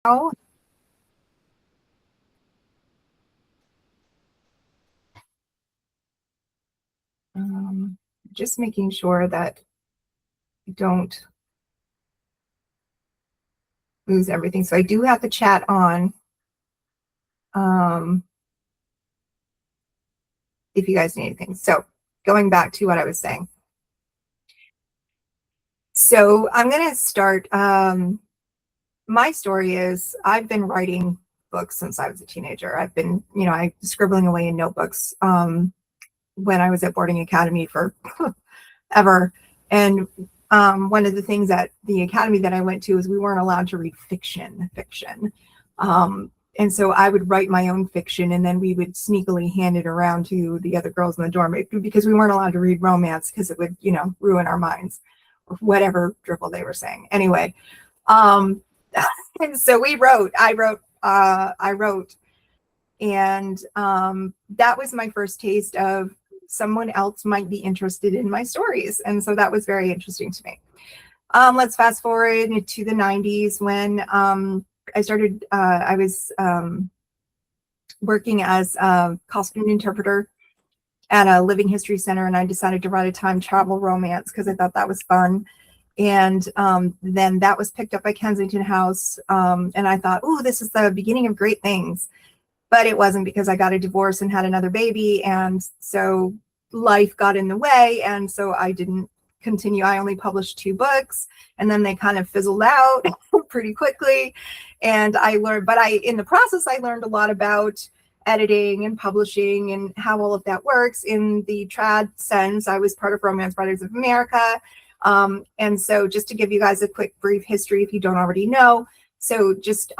now. Just making sure that I don't lose everything. So I do have the chat on. If you guys need anything. So going back to what I was saying. So I'm going to start. My story is I've been writing books since I was a teenager. I've been, I scribbling away in notebooks when I was at boarding academy for ever. And one of the things at the academy that I went to is we weren't allowed to read fiction. And so I would write my own fiction, and then we would sneakily hand it around to the other girls in the dorm because we weren't allowed to read romance because it would, ruin our minds, or whatever drivel they were saying. Anyway, and so I wrote, and that was my first taste of someone else might be interested in my stories. And so that was very interesting to me. Let's fast forward to the 90s when I started, I was working as a costume interpreter at a living history center, and I decided to write a time travel romance because I thought that was fun. And then that was picked up by Kensington House, and I thought, oh, this is the beginning of great things. But it wasn't, because I got a divorce and had another baby, and so life got in the way, and so I didn't continue. I only published 2 books, and then they kind of fizzled out pretty quickly. And I learned, but in the process, I learned a lot about editing and publishing and how all of that works in the trad sense. I was part of Romance Writers of America. And so just to give you guys a quick brief history, if you don't already know, so just,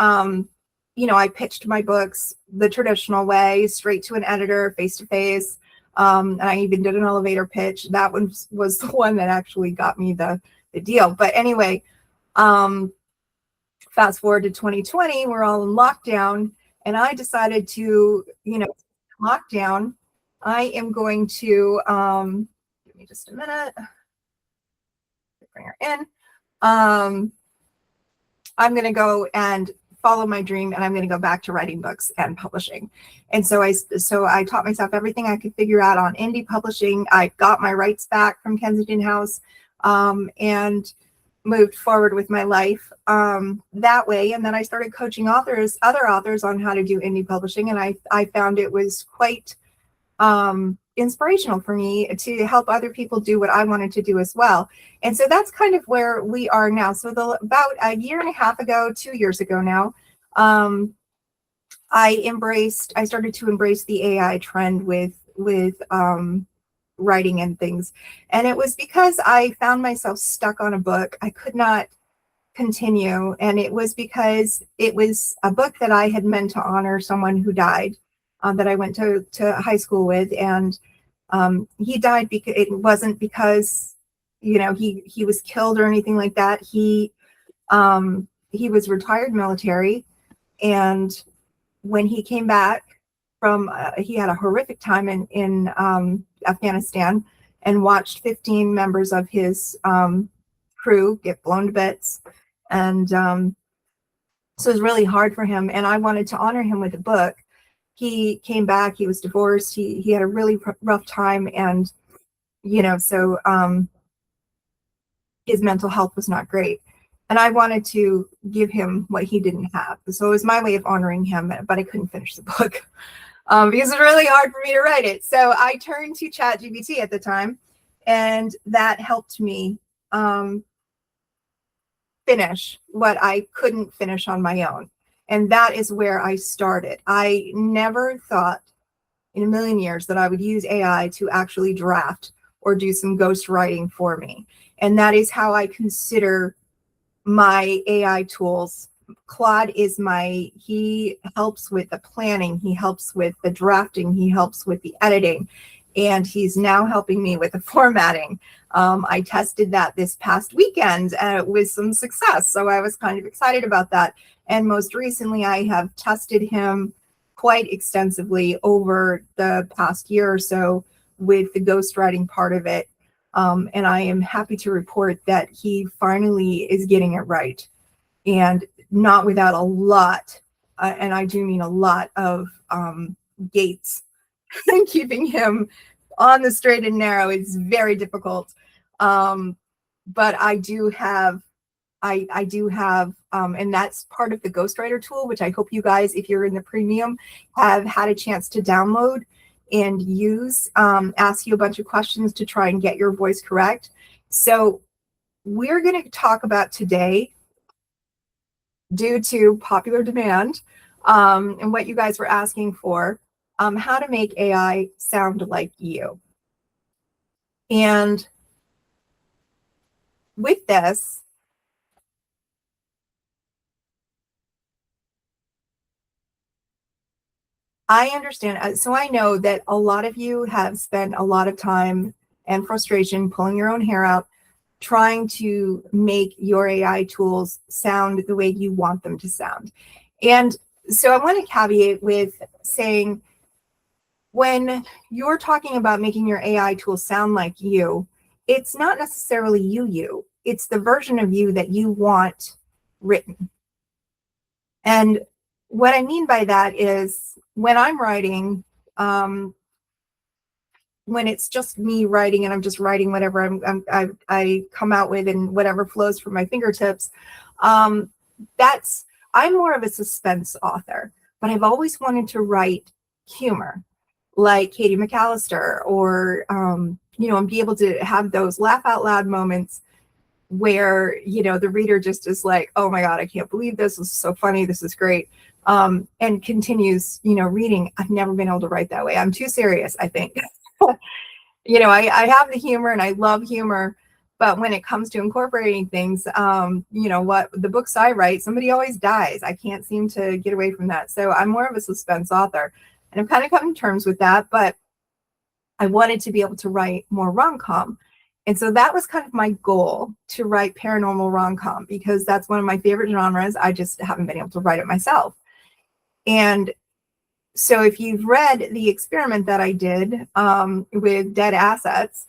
I pitched my books the traditional way, straight to an editor, face-to-face. And I even did an elevator pitch. That one was the one that actually got me the deal. But anyway, fast forward to 2020, we're all in lockdown, and I decided to, lockdown, I am going to, give me just a minute, bring her in. I'm going to go and follow my dream, and I'm going to go back to writing books and publishing. And so I taught myself everything I could figure out on indie publishing. I got my rights back from Kensington House, and moved forward with my life that way. And then I started coaching other authors on how to do indie publishing. And I found it was quite inspirational for me to help other people do what I wanted to do as well. And so that's kind of where we are now. So about a year and a half ago, 2 years ago now, I started to embrace the AI trend with writing and things. And it was because I found myself stuck on a book. I could not continue. And it was because it was a book that I had meant to honor someone who died, that I went to high school with. And he died because it wasn't because, he was killed or anything like that. He was retired military. And when he came back from, he had a horrific time in Afghanistan, and watched 15 members of his crew get blown to bits. And so it was really hard for him. And I wanted to honor him with a book. He came back, he was divorced, he had a really rough time. And, so his mental health was not great. And I wanted to give him what he didn't have. So it was my way of honoring him, but I couldn't finish the book. Because it's really hard for me to write it. So I turned to ChatGPT at the time, and that helped me finish what I couldn't finish on my own. And that is where I started. I never thought in a million years that I would use AI to actually draft or do some ghost writing for me. And that is how I consider my AI tools. Claude is he helps with the planning, he helps with the drafting, he helps with the editing, and he's now helping me with the formatting. I tested that this past weekend with some success, so I was kind of excited about that. And most recently, I have tested him quite extensively over the past year or so with the ghostwriting part of it. And I am happy to report that he finally is getting it right. And not without a lot, and I do mean a lot of gates, keeping him on the straight and narrow is very difficult. But I do have, and that's part of the Ghostwriter tool, which I hope you guys, if you're in the premium, have had a chance to download and use. Ask you a bunch of questions to try and get your voice correct. So we're going to talk about today, due to popular demand and what you guys were asking for, how to make AI sound like you. And with this, I understand. So I know that a lot of you have spent a lot of time and frustration pulling your own hair out, trying to make your AI tools sound the way you want them to sound. And so I want to caveat with saying, when you're talking about making your AI tools sound like you, it's not necessarily you. It's the version of you that you want written. And what I mean by that is, when I'm writing, when it's just me writing and I'm just writing whatever I come out with and whatever flows from my fingertips, I'm more of a suspense author. But I've always wanted to write humor, like Katie McAllister, or and be able to have those laugh out loud moments where the reader just is like, oh my God, I can't believe this is so funny, this is great, and continues reading. I've never been able to write that way. I'm too serious, I think. I have the humor and I love humor, but when it comes to incorporating things, what the books I write, somebody always dies. I can't seem to get away from that. So I'm more of a suspense author, and I've kind of come to terms with that, but I wanted to be able to write more rom-com. And so that was kind of my goal, to write paranormal rom-com, because that's one of my favorite genres. I just haven't been able to write it myself. And so if you've read the experiment that I did with Dead Assets,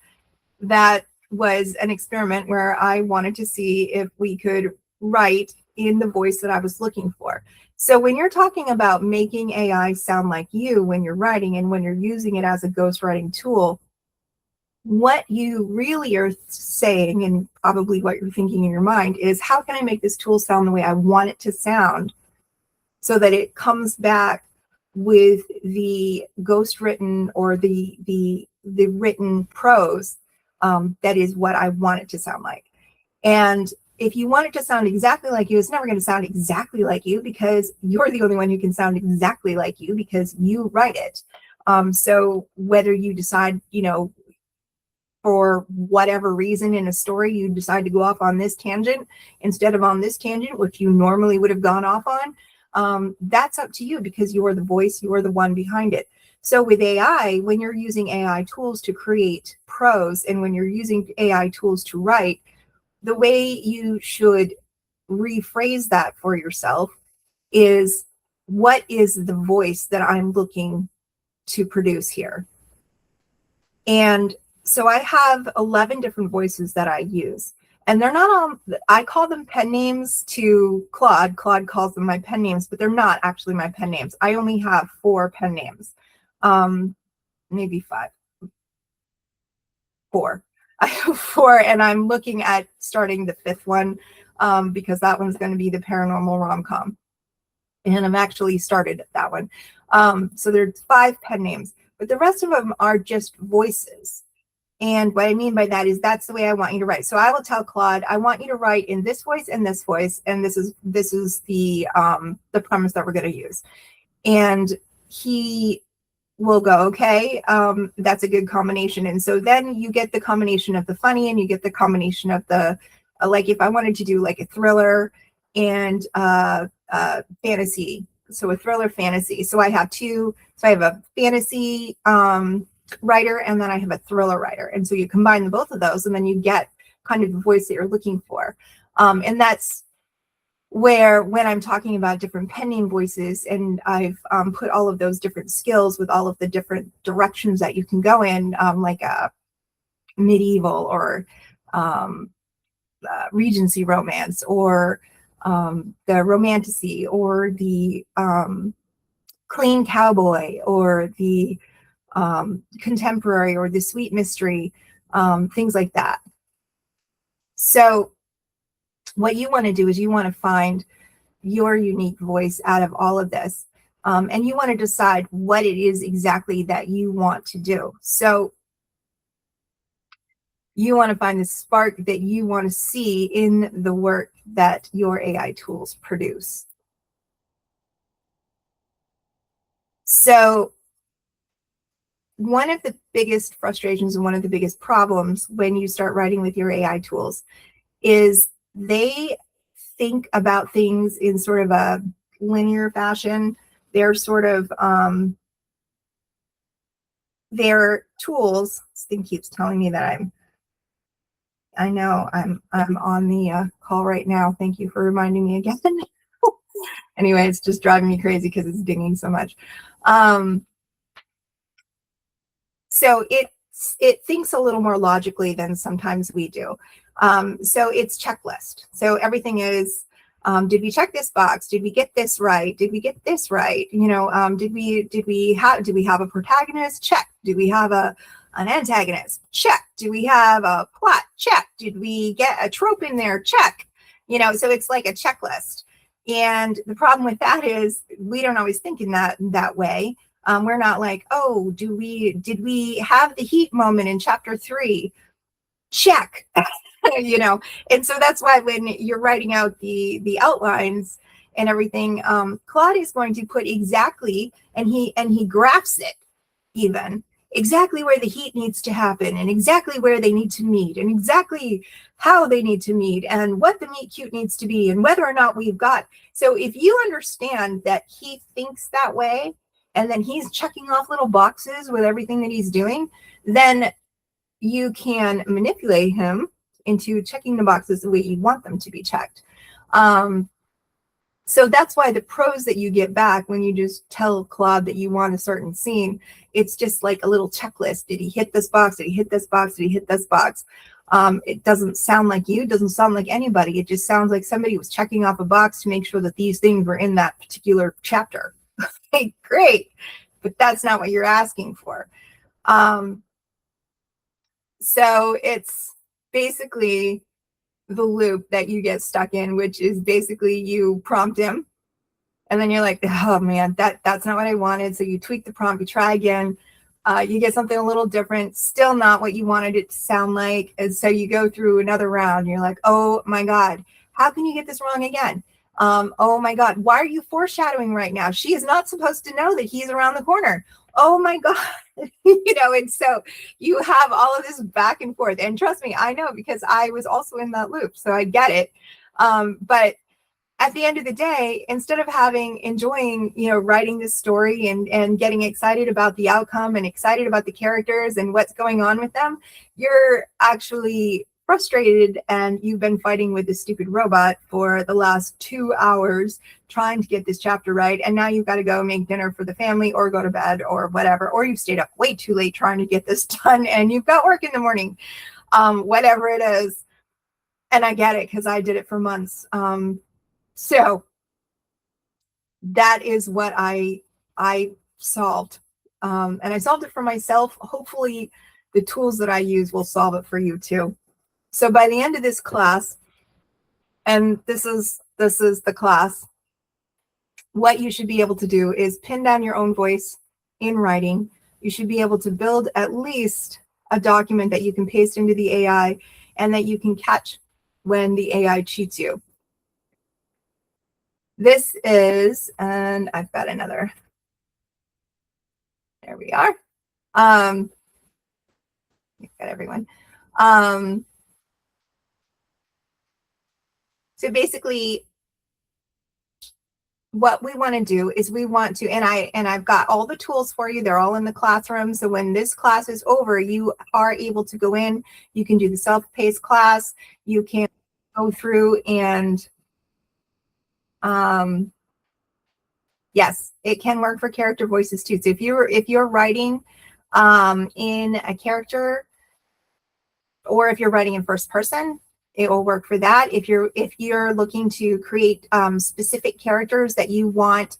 that was an experiment where I wanted to see if we could write in the voice that I was looking for. So when you're talking about making AI sound like you when you're writing, and when you're using it as a ghostwriting tool, what you really are saying, and probably what you're thinking in your mind, is, how can I make this tool sound the way I want it to sound, so that it comes back with the ghost written, or the written prose that is what I want it to sound like. And if you want it to sound exactly like you, it's never going to sound exactly like you, because you're the only one who can sound exactly like you, because you write it. So whether you decide, for whatever reason in a story, you decide to go off on this tangent instead of on this tangent, which you normally would have gone off on, that's up to you, because you're the voice, you're the one behind it. So with AI, when you're using AI tools to create prose, and when you're using AI tools to write, the way you should rephrase that for yourself is, what is the voice that I'm looking to produce here? And so I have 11 different voices that I use. And they're not all, I call them pen names to Claude. Claude calls them my pen names, but they're not actually my pen names. I only have 4 pen names. Maybe 5. 4. I have 4, and I'm looking at starting the 5th one, because that one's going to be the paranormal rom-com. And I've actually started that one. So there's 5 pen names, but the rest of them are just voices. And what I mean by that is, that's the way I want you to write. So I will tell Claude, I want you to write in this voice and this voice, and this is the premise that we're going to use. And he will go, okay, that's a good combination. And so then you get the combination of the funny, and you get the combination of the like, if I wanted to do like a thriller and fantasy, so a thriller fantasy. So I have 2. So I have a fantasy writer, and then I have a thriller writer. And so you combine both of those, and then you get kind of the voice that you're looking for. And that's where, when I'm talking about different pen name voices, and I've put all of those different skills with all of the different directions that you can go in, like a medieval, or Regency romance, or the romantasy, or the clean cowboy, or the contemporary, or the sweet mystery, things like that. So what you want to do is you want to find your unique voice out of all of this. And you want to decide what it is exactly that you want to do. So you want to find the spark that you want to see in the work that your AI tools produce. So one of the biggest frustrations and one of the biggest problems when you start writing with your AI tools is they think about things in sort of a linear fashion. They're sort of their tools. This thing keeps telling me that I know I'm on the call right now. Thank you for reminding me again. Anyway, it's just driving me crazy because it's dinging so much. So it thinks a little more logically than sometimes we do. So it's checklist. So everything is, did we check this box? Did we get this right? Did we get this right? You know, did we have a protagonist? Check. Did we have an antagonist? Check. Do we have a plot? Check. Did we get a trope in there? Check. You know, so it's like a checklist. And the problem with that is we don't always think in that way. We're not like, oh, did we have the heat moment in chapter 3? Check. You know, and so that's why when you're writing out the outlines and everything, Claude is going to put exactly, and he graphs it even exactly where the heat needs to happen, and exactly where they need to meet, and exactly how they need to meet, and what the meet cute needs to be, and whether or not we've got. So if you understand that he thinks that way, and then he's checking off little boxes with everything that he's doing, then you can manipulate him into checking the boxes the way you want them to be checked. So that's why the prose that you get back when you just tell Claude that you want a certain scene, it's just like a little checklist. Did he hit this box? Did he hit this box? Did he hit this box? It doesn't sound like you, doesn't sound like anybody. It just sounds like somebody was checking off a box to make sure that these things were in that particular chapter. Okay, great. But that's not what you're asking for. So it's basically the loop that you get stuck in, which is basically you prompt him and then you're like, oh man, that's not what I wanted. So you tweak the prompt, you try again, you get something a little different, still not what you wanted it to sound like. And so you go through another round and you're like, oh my God, how can you get this wrong again? Oh my God, why are you foreshadowing right now? She is not supposed to know that he's around the corner. Oh my God. You know, and so you have all of this back and forth. And trust me, I know, because I was also in that loop. So I get it. But at the end of the day, instead of enjoying, you know, writing this story and getting excited about the outcome and excited about the characters and what's going on with them, you're actually frustrated and you've been fighting with this stupid robot for the last 2 hours trying to get this chapter right. And now you've got to go make dinner for the family or go to bed or whatever, or you've stayed up way too late trying to get this done and you've got work in the morning, whatever it is. And I get it because I did it for months. So that is what I solved. And I solved it for myself. Hopefully the tools that I use will solve it for you too. So by the end of this class, and this is the class, what you should be able to do is pin down your own voice in writing. You should be able to build at least a document that you can paste into the AI and that you can catch when the AI cheats you. This is, and I've got another. There we are. We've got everyone. So basically, what we want to do is we want to, and I've got all the tools for you. They're all in the classroom. So when this class is over, you are able to go in. You can do the self-paced class. You can go through and, yes, it can work for character voices too. So if you're writing in a character, or if you're writing in first person, it will work for that. If you're looking to create specific characters that you want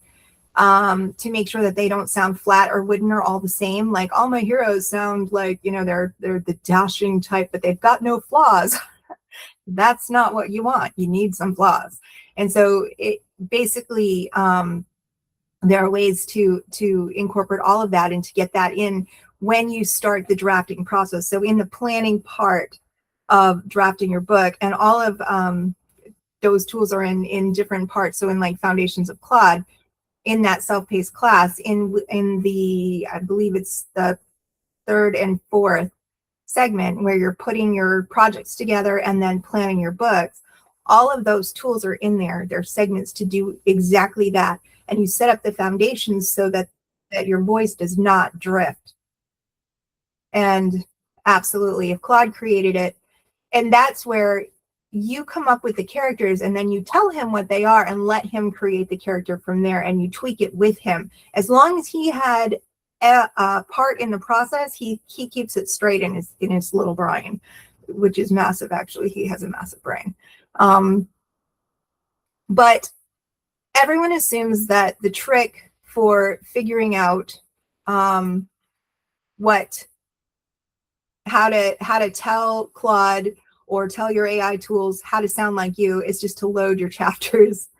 to make sure that they don't sound flat or wooden or all the same, like all my heroes sound like, you know, they're the dashing type, but they've got no flaws. That's not what you want. You need some flaws. And so it basically, there are ways to incorporate all of that and to get that in when you start the drafting process. So in the planning part of drafting your book, and all of those tools are in different parts. So in like Foundations of Claude, in that self-paced class, in the, I believe it's the 3rd and 4th segment where you're putting your projects together and then planning your books, all of those tools are in there. They're segments to do exactly that. And you set up the foundations so that your voice does not drift. And absolutely, if Claude created it, and that's where you come up with the characters and then you tell him what they are and let him create the character from there, and you tweak it with him. As long as he had a part in the process, he keeps it straight in his little brain, which is massive. Actually, he has a massive brain. But everyone assumes that the trick for figuring out how to tell Claude or tell your AI tools how to sound like you is just to load your chapters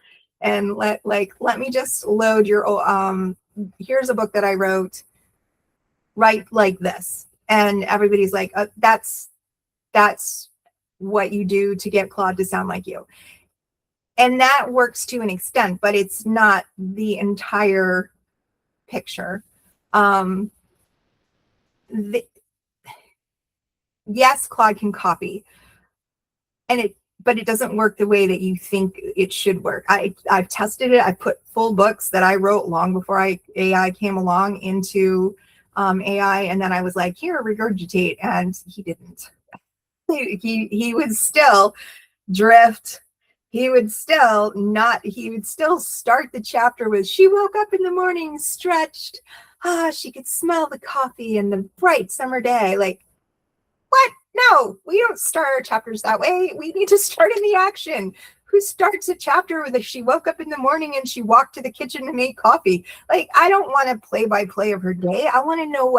and let me just load your here's a book that I wrote, write like this. And everybody's like, that's what you do to get Claude to sound like you. And that works to an extent, but it's not the entire picture. Yes, Claude can copy, but it doesn't work the way that you think it should work. I've tested it. I put full books that I wrote long before AI came along into AI, and then I was like, here, regurgitate, and he didn't. He would still drift. He would still start the chapter with, she woke up in the morning, stretched. She could smell the coffee and the bright summer day. Like, what? No, we don't start our chapters that way. We need to start in the action. Who starts a chapter with she woke up in the morning and she walked to the kitchen and made coffee? Like, I don't want a play-by-play of her day. I want to know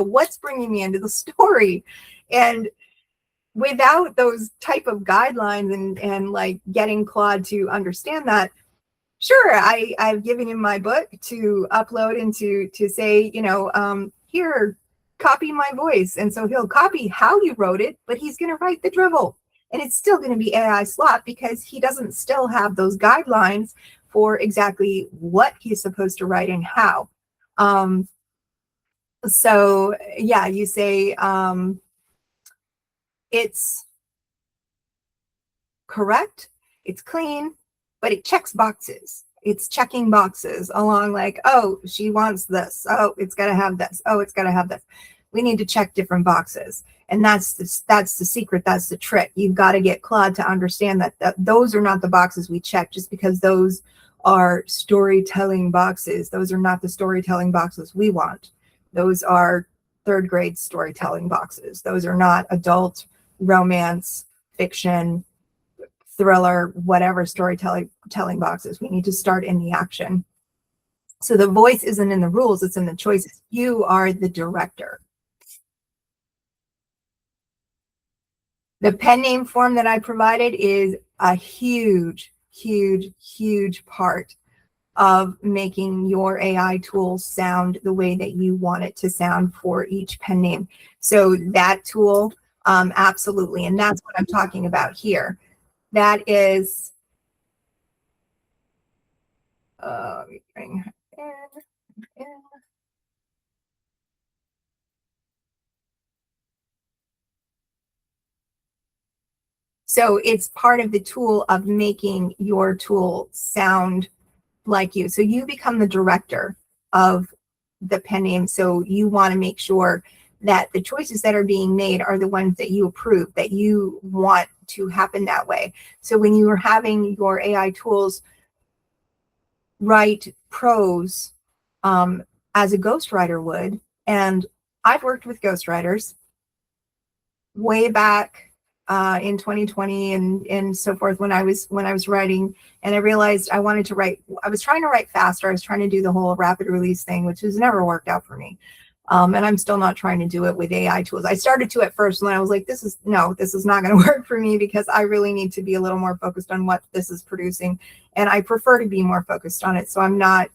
what's bringing me into the story. And without those type of guidelines and like getting Claude to understand that, sure, I've given him my book to upload and to say, here, copy my voice. And so he'll copy how you wrote it, but he's going to write the dribble. And it's still going to be AI slop because he doesn't still have those guidelines for exactly what he's supposed to write and how. So yeah, you say, it's correct, it's clean, but it checks boxes. It's checking boxes along like, oh, she wants this. Oh, it's got to have this. Oh, it's got to have this. We need to check different boxes. And that's the secret. That's the trick. You've got to get Claude to understand that those are not the boxes we check just because those are storytelling boxes. Those are not the storytelling boxes we want. Those are 3rd grade storytelling boxes. Those are not adult romance, fiction, thriller, whatever storytelling boxes. We need to start in the action. So the voice isn't in the rules, it's in the choices. You are the director. The pen name form that I provided is a huge, huge, huge part of making your AI tools sound the way that you want it to sound for each pen name. So that tool, absolutely. And that's what I'm talking about here. That is, so it's part of the tool of making your tool sound like you. So you become the director of the pen name. So you want to make sure that the choices that are being made are the ones that you approve, that you want to happen that way. So when you are having your AI tools write prose as a ghostwriter would, and I've worked with ghostwriters way back in 2020 and so forth when I was writing, and I realized I wanted to write. I was trying to write faster. I was trying to do the whole rapid release thing, which has never worked out for me. And I'm still not trying to do it with AI tools. I started to at first, and then I was like, this is not going to work for me, because I really need to be a little more focused on what this is producing. And I prefer to be more focused on it. So I'm not,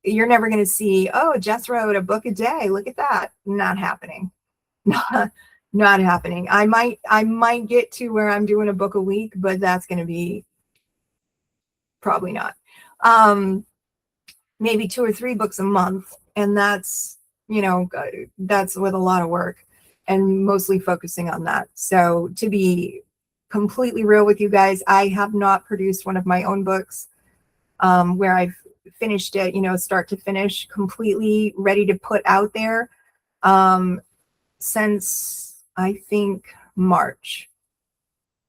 you're never going to see, oh, Jess wrote a book a day. Look at that. Not happening. Not happening. I might get to where I'm doing a book a week, but that's going to be probably not. Maybe 2 or 3 books a month. And that's, that's with a lot of work and mostly focusing on that. So to be completely real with you guys, I have not produced one of my own books where I've finished it, start to finish, completely ready to put out there since I think March,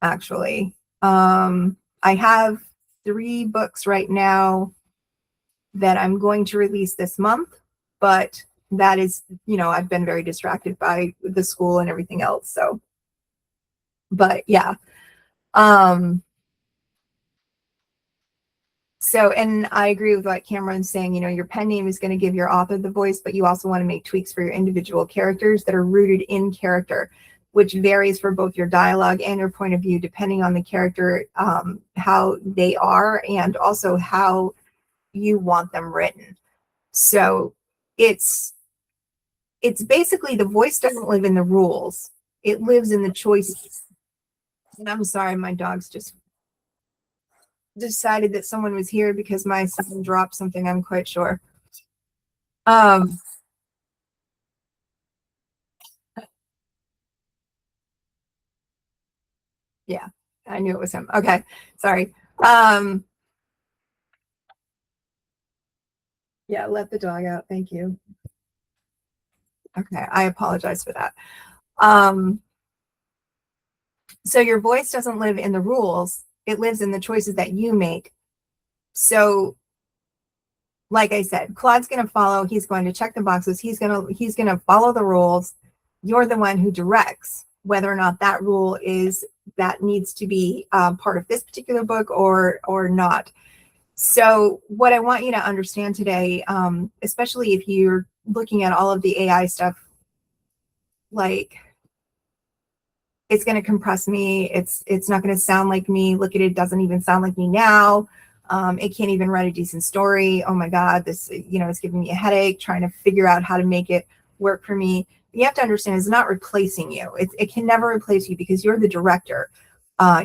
actually. I have 3 books right now that I'm going to release this month. But that is, I've been very distracted by the school and everything else. So, but yeah. So, and I agree with what Cameron's saying, your pen name is going to give your author the voice, but you also want to make tweaks for your individual characters that are rooted in character, which varies for both your dialogue and your point of view, depending on the character, how they are, and also how you want them written. So it's basically, the voice doesn't live in the rules. It lives in the choices. And I'm sorry, my dog's just decided that someone was here because my son dropped something, I'm quite sure. Yeah, I knew it was him. Okay, sorry. Yeah, let the dog out. Thank you. Okay, I apologize for that. So your voice doesn't live in the rules. It lives in the choices that you make. So, like I said, Claude's going to follow. He's going to check the boxes. He's going to follow the rules. You're the one who directs whether or not that rule that needs to be part of this particular book or not. So what I want you to understand today, especially if you're looking at all of the AI stuff, like, it's going to compress me. It's not going to sound like me. Look at it. It doesn't even sound like me now. It can't even write a decent story. Oh my God, this, it's giving me a headache trying to figure out how to make it work for me. You have to understand, it's not replacing you. It can never replace you, because you're the director.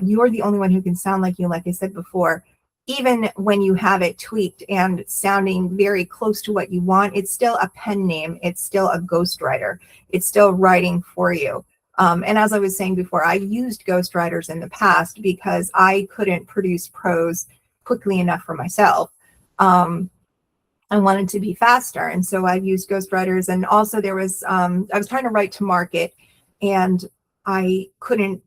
You're the only one who can sound like you, like I said before. Even when you have it tweaked and sounding very close to what you want, it's still a pen name. It's still a ghostwriter. It's still writing for you. And as I was saying before, I used ghostwriters in the past because I couldn't produce prose quickly enough for myself. I wanted to be faster. And so I used ghostwriters. And also there was, I was trying to write to market, and I couldn't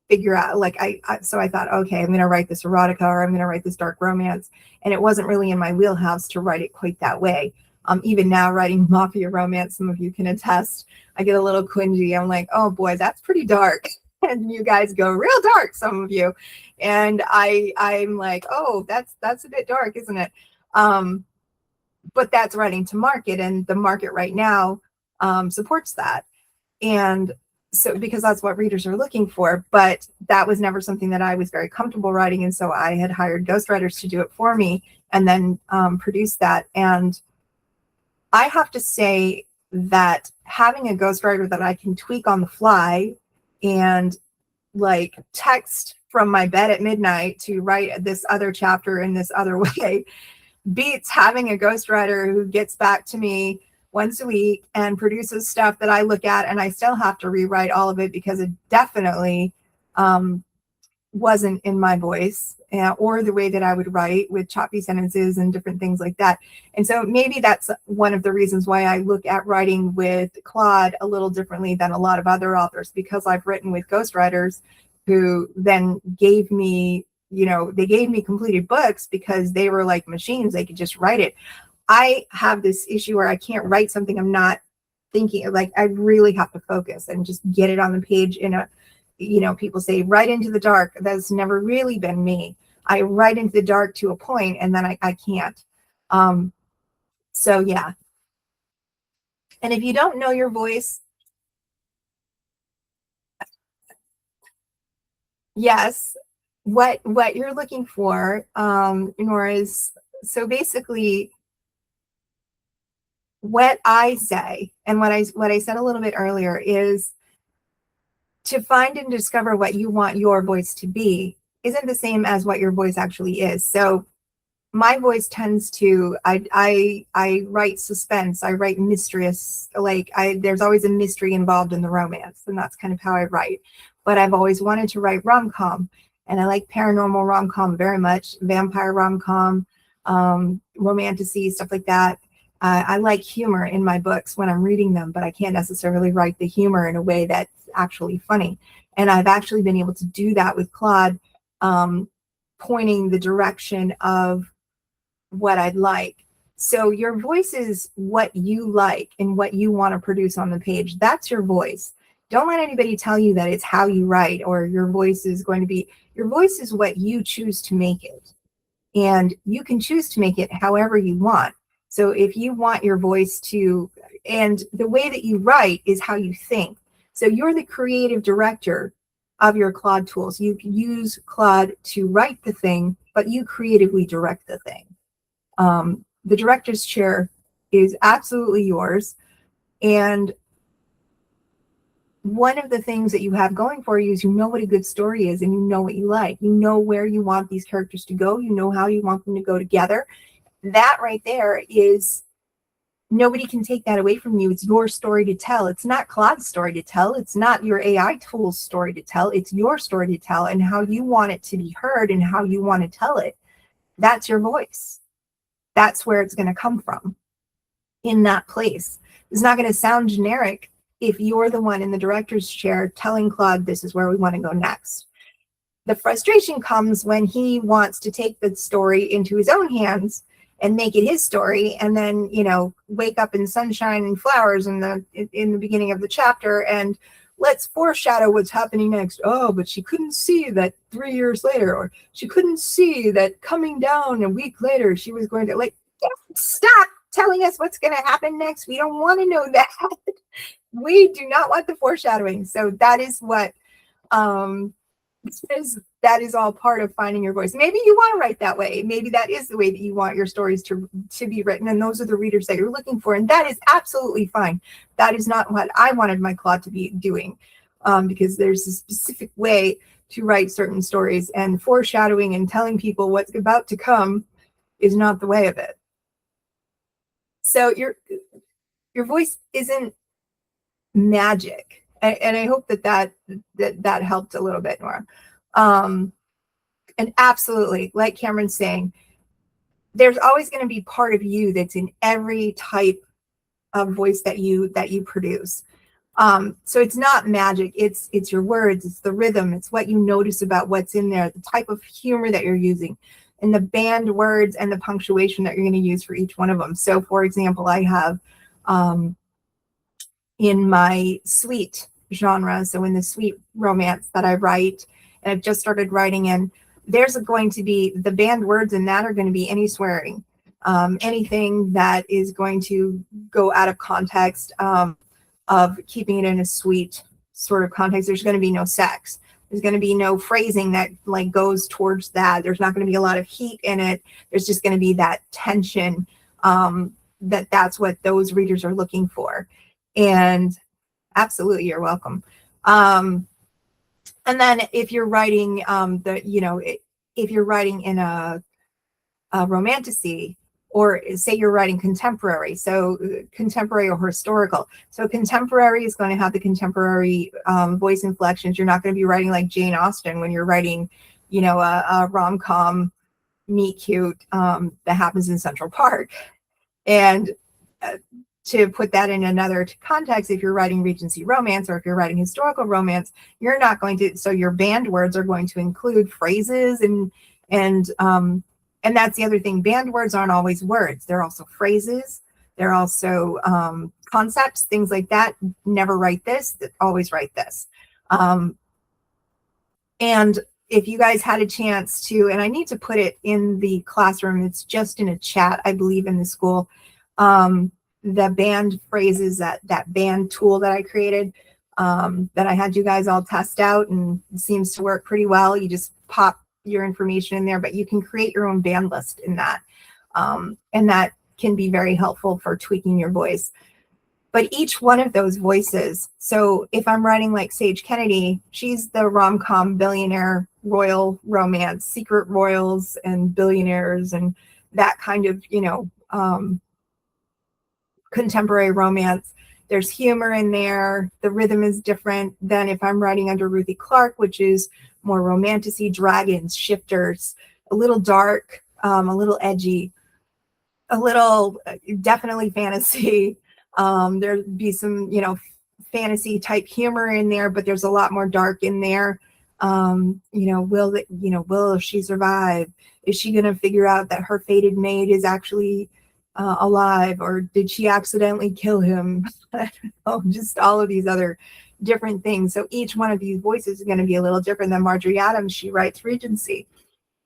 figure out, like, so I thought, okay, I'm going to write this erotica, or I'm going to write this dark romance. And it wasn't really in my wheelhouse to write it quite that way. Even now, writing mafia romance, some of you can attest, I get a little cringy. I'm like, oh boy, that's pretty dark. And you guys go real dark, some of you. And I'm like, oh, that's a bit dark, isn't it? But that's writing to market, and the market right now supports that. And so, because that's what readers are looking for, but that was never something that I was very comfortable writing. And so I had hired ghostwriters to do it for me, and then produce that. And I have to say that having a ghostwriter that I can tweak on the fly and like text from my bed at midnight to write this other chapter in this other way beats having a ghostwriter who gets back to me once a week and produces stuff that I look at and I still have to rewrite all of it because it definitely wasn't in my voice or the way that I would write, with choppy sentences and different things like that. And so maybe that's one of the reasons why I look at writing with Claude a little differently than a lot of other authors, because I've written with ghostwriters who then gave me, they gave me completed books because they were like machines. They could just write it. I have this issue where I can't write something I'm not thinking, like, I really have to focus and just get it on the page in a, people say right into the dark. That's never really been me. I write into the dark to a point, and then I can't. So yeah. And if you don't know your voice, yes, what you're looking for, Nora, is, so basically what I say, and what I said a little bit earlier, is to find and discover what you want your voice to be isn't the same as what your voice actually is. So my voice tends to, I write suspense, I write mysterious, like there's always a mystery involved in the romance, and that's kind of how I write. But I've always wanted to write rom-com, and I like paranormal rom-com very much, vampire rom-com, romantasy, stuff like that. I like humor in my books when I'm reading them, but I can't necessarily write the humor in a way that's actually funny. And I've actually been able to do that with Claude, pointing the direction of what I'd like. So your voice is what you like and what you want to produce on the page. That's your voice. Don't let anybody tell you that it's how you write, or your voice is going to be, your voice is what you choose to make it. And you can choose to make it however you want. So if you want your voice to, and the way that you write is how you think. So you're the creative director of your Claude tools. You can use Claude to write the thing, but you creatively direct the thing. The director's chair is absolutely yours. And one of the things that you have going for you is you know what a good story is, and you know what you like. You know where you want these characters to go. You know how you want them to go together. That right there is, nobody can take that away from you. It's your story to tell. It's not Claude's story to tell. It's not your AI tool's story to tell. It's your story to tell, and how you want it to be heard and how you want to tell it. That's your voice. That's where it's going to come from, in that place. It's not going to sound generic if you're the one in the director's chair telling Claude, this is where we want to go next. The frustration comes when he wants to take the story into his own hands and make it his story, and then, wake up in sunshine and flowers in the beginning of the chapter, and let's foreshadow what's happening next. Oh, but she couldn't see that 3 years later, or she couldn't see that coming down a week later she was going to, like, stop telling us what's going to happen next. We don't want to know that. We do not want the foreshadowing. So that is what, that is all part of finding your voice. Maybe you want to write that way. Maybe that is the way that you want your stories to be written, and those are the readers that you're looking for, and that is absolutely fine. That is not what I wanted my Claude to be doing, because there's a specific way to write certain stories, and foreshadowing and telling people what's about to come is not the way of it. So your voice isn't magic, and I hope that helped a little bit more. And absolutely, like Cameron's saying, there's always going to be part of you that's in every type of voice that you produce. So it's not magic. It's your words, it's the rhythm, it's what you notice about what's in there, the type of humor that you're using, and the banned words and the punctuation that you're going to use for each one of them. So for example, I have in my sweet genre, so in the sweet romance that I write, and I've just started writing in, there's going to be, the banned words in that are going to be any swearing, anything that is going to go out of context, of keeping it in a sweet sort of context. There's going to be no sex. There's going to be no phrasing that like goes towards that. There's not going to be a lot of heat in it. There's just going to be that tension, that's what those readers are looking for. And absolutely, you're welcome. And then if you're writing if you're writing in a romantasy, or say you're writing contemporary, so contemporary or historical. So contemporary is going to have the contemporary voice inflections. You're not going to be writing like Jane Austen when you're writing, a rom-com meet cute that happens in Central Park. And to put that in another context, if you're writing Regency romance, or if you're writing historical romance, you're not going to, so your banned words are going to include phrases and that's the other thing. Banned words aren't always words. They're also phrases. They're also concepts, things like that. Never write this, always write this. And if you guys had a chance to, and I need to put it in the classroom, it's just in a chat, I believe, in the school, the band phrases, that band tool that I created, that I had you guys all test out, and it seems to work pretty well. You just pop your information in there, but you can create your own band list in that. And that can be very helpful for tweaking your voice. But each one of those voices, so if I'm writing like Sage Kennedy, she's the rom-com billionaire royal romance, secret royals and billionaires and that kind of, contemporary romance. There's humor in there. The rhythm is different than if I'm writing under Ruthie Clark, which is more romantic-y, dragons, shifters, a little dark, a little edgy, a little definitely fantasy. There'd be some, fantasy type humor in there, but there's a lot more dark in there. Will she survive? Is she going to figure out that her fated mate is actually alive, or did she accidentally kill him? Just all of these other different things. So each one of these voices is going to be a little different than Marjorie Adams. She writes Regency.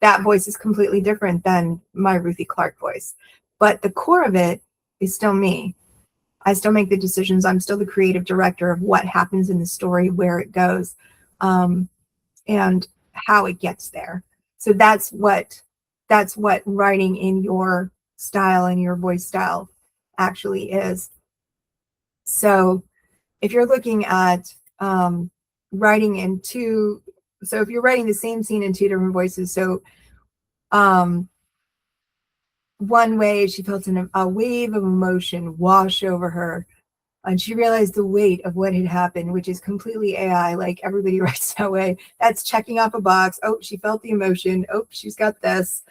That voice is completely different than my Ruthie Clark voice. But the core of it is still me. I still make the decisions. I'm still the creative director of what happens in the story, where it goes, and how it gets there. So that's what writing in your style and your voice style actually is. So if you're looking at writing in two, so if you're writing the same scene in two different voices, so one way she felt a wave of emotion wash over her, and she realized the weight of what had happened, which is completely AI, like everybody writes that way. That's checking off a box. Oh, she felt the emotion. Oh, she's got this.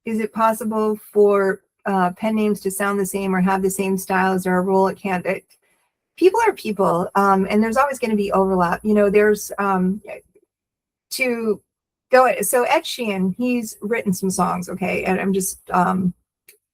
Is it possible for pen names to sound the same or have the same style? Is there a rule it can't? People are people, and there's always going to be overlap. There's to go. So Ed Sheeran, he's written some songs, okay, and I'm just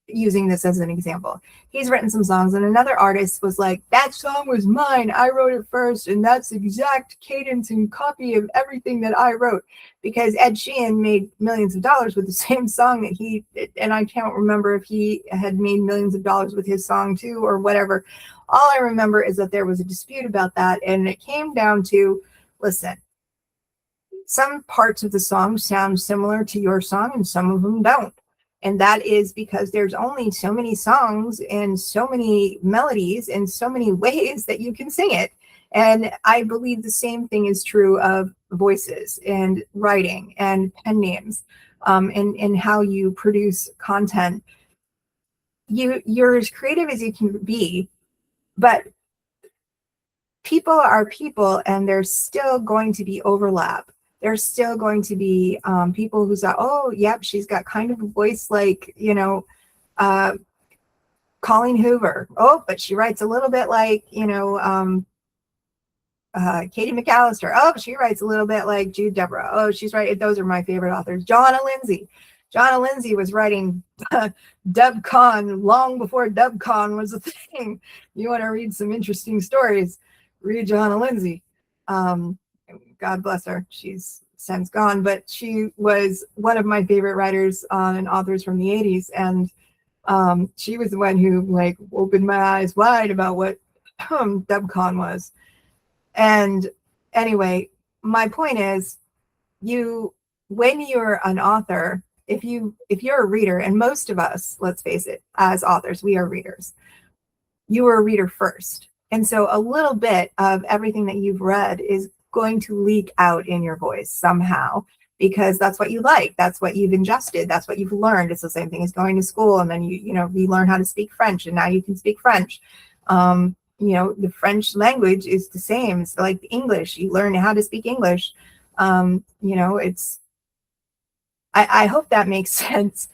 using this as an example. He's written some songs, and another artist was like, that song was mine, I wrote it first, and that's exact cadence and copy of everything that I wrote, because Ed Sheeran made millions of dollars with the same song that he, and I can't remember if he had made millions of dollars with his song too or whatever. All I remember is that there was a dispute about that, and it came down to, listen, some parts of the song sound similar to your song and some of them don't. And that is because there's only so many songs and so many melodies and so many ways that you can sing it. And I believe the same thing is true of voices and writing and pen names, and how you produce content. You're as creative as you can be, but people are people, and there's still going to be overlap. There's still going to be people who say, oh, yep, she's got kind of a voice like, Colleen Hoover. Oh, but she writes a little bit like, Katie McAllister. Oh, she writes a little bit like Jude Deborah. Oh, she's right. Those are my favorite authors. Joanna Lindsay. Joanna Lindsay was writing DubCon long before DubCon was a thing. You want to read some interesting stories, read Joanna Lindsay. God bless her. She's since gone, but she was one of my favorite writers and authors from the 80s. And she was the one who opened my eyes wide about what DubCon was. And anyway, my point is, when you're an author, if you're a reader, and most of us, let's face it, as authors, we are readers. You are a reader first. And so a little bit of everything that you've read is going to leak out in your voice somehow, because that's what you like, that's what you've ingested, that's what you've learned. It's the same thing as going to school, and then you learn how to speak French, and now you can speak French. The French language is the same. It's like English. You learn how to speak English. It's I hope that makes sense.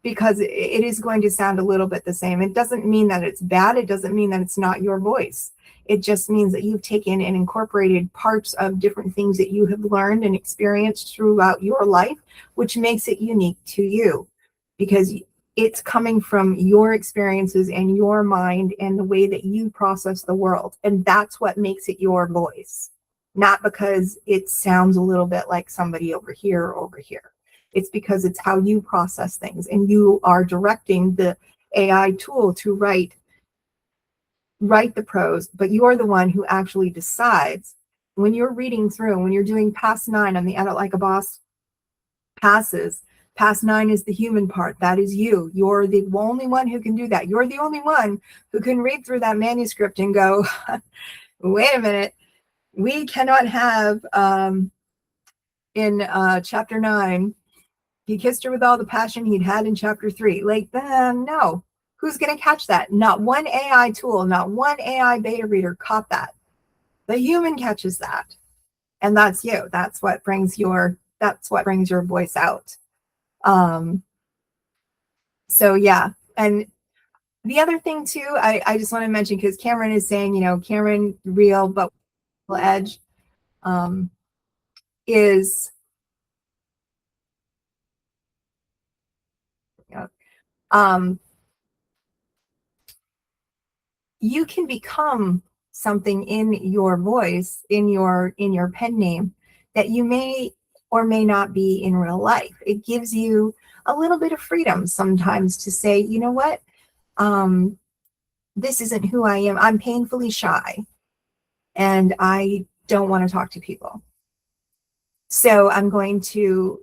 because it is going to sound a little bit the same. It doesn't mean that it's bad. It doesn't mean that it's not your voice. It just means that you've taken and incorporated parts of different things that you have learned and experienced throughout your life, which makes it unique to you, because it's coming from your experiences and your mind and the way that you process the world. And that's what makes it your voice, not because it sounds a little bit like somebody over here or over here. It's because it's how you process things, and you are directing the AI tool to write the prose, but you are the one who actually decides when you're reading through, when you're doing past 9 on the Edit Like a Boss passes. Past 9 is the human part. That is you. You're the only one who can do that. You're the only one who can read through that manuscript and go, wait a minute, we cannot have in chapter 9, he kissed her with all the passion he'd had in chapter 3. Like, no. Who's going to catch that? Not one AI tool, not one AI beta reader caught that. The human catches that. And that's you. That's what brings your voice out. So yeah. And the other thing too, I just want to mention, because Cameron is saying, Cameron real but edge is you can become something in your voice, in your pen name, that you may or may not be in real life. It gives you a little bit of freedom sometimes to say, you know what, this isn't who I am. I'm painfully shy and I don't want to talk to people. So I'm going to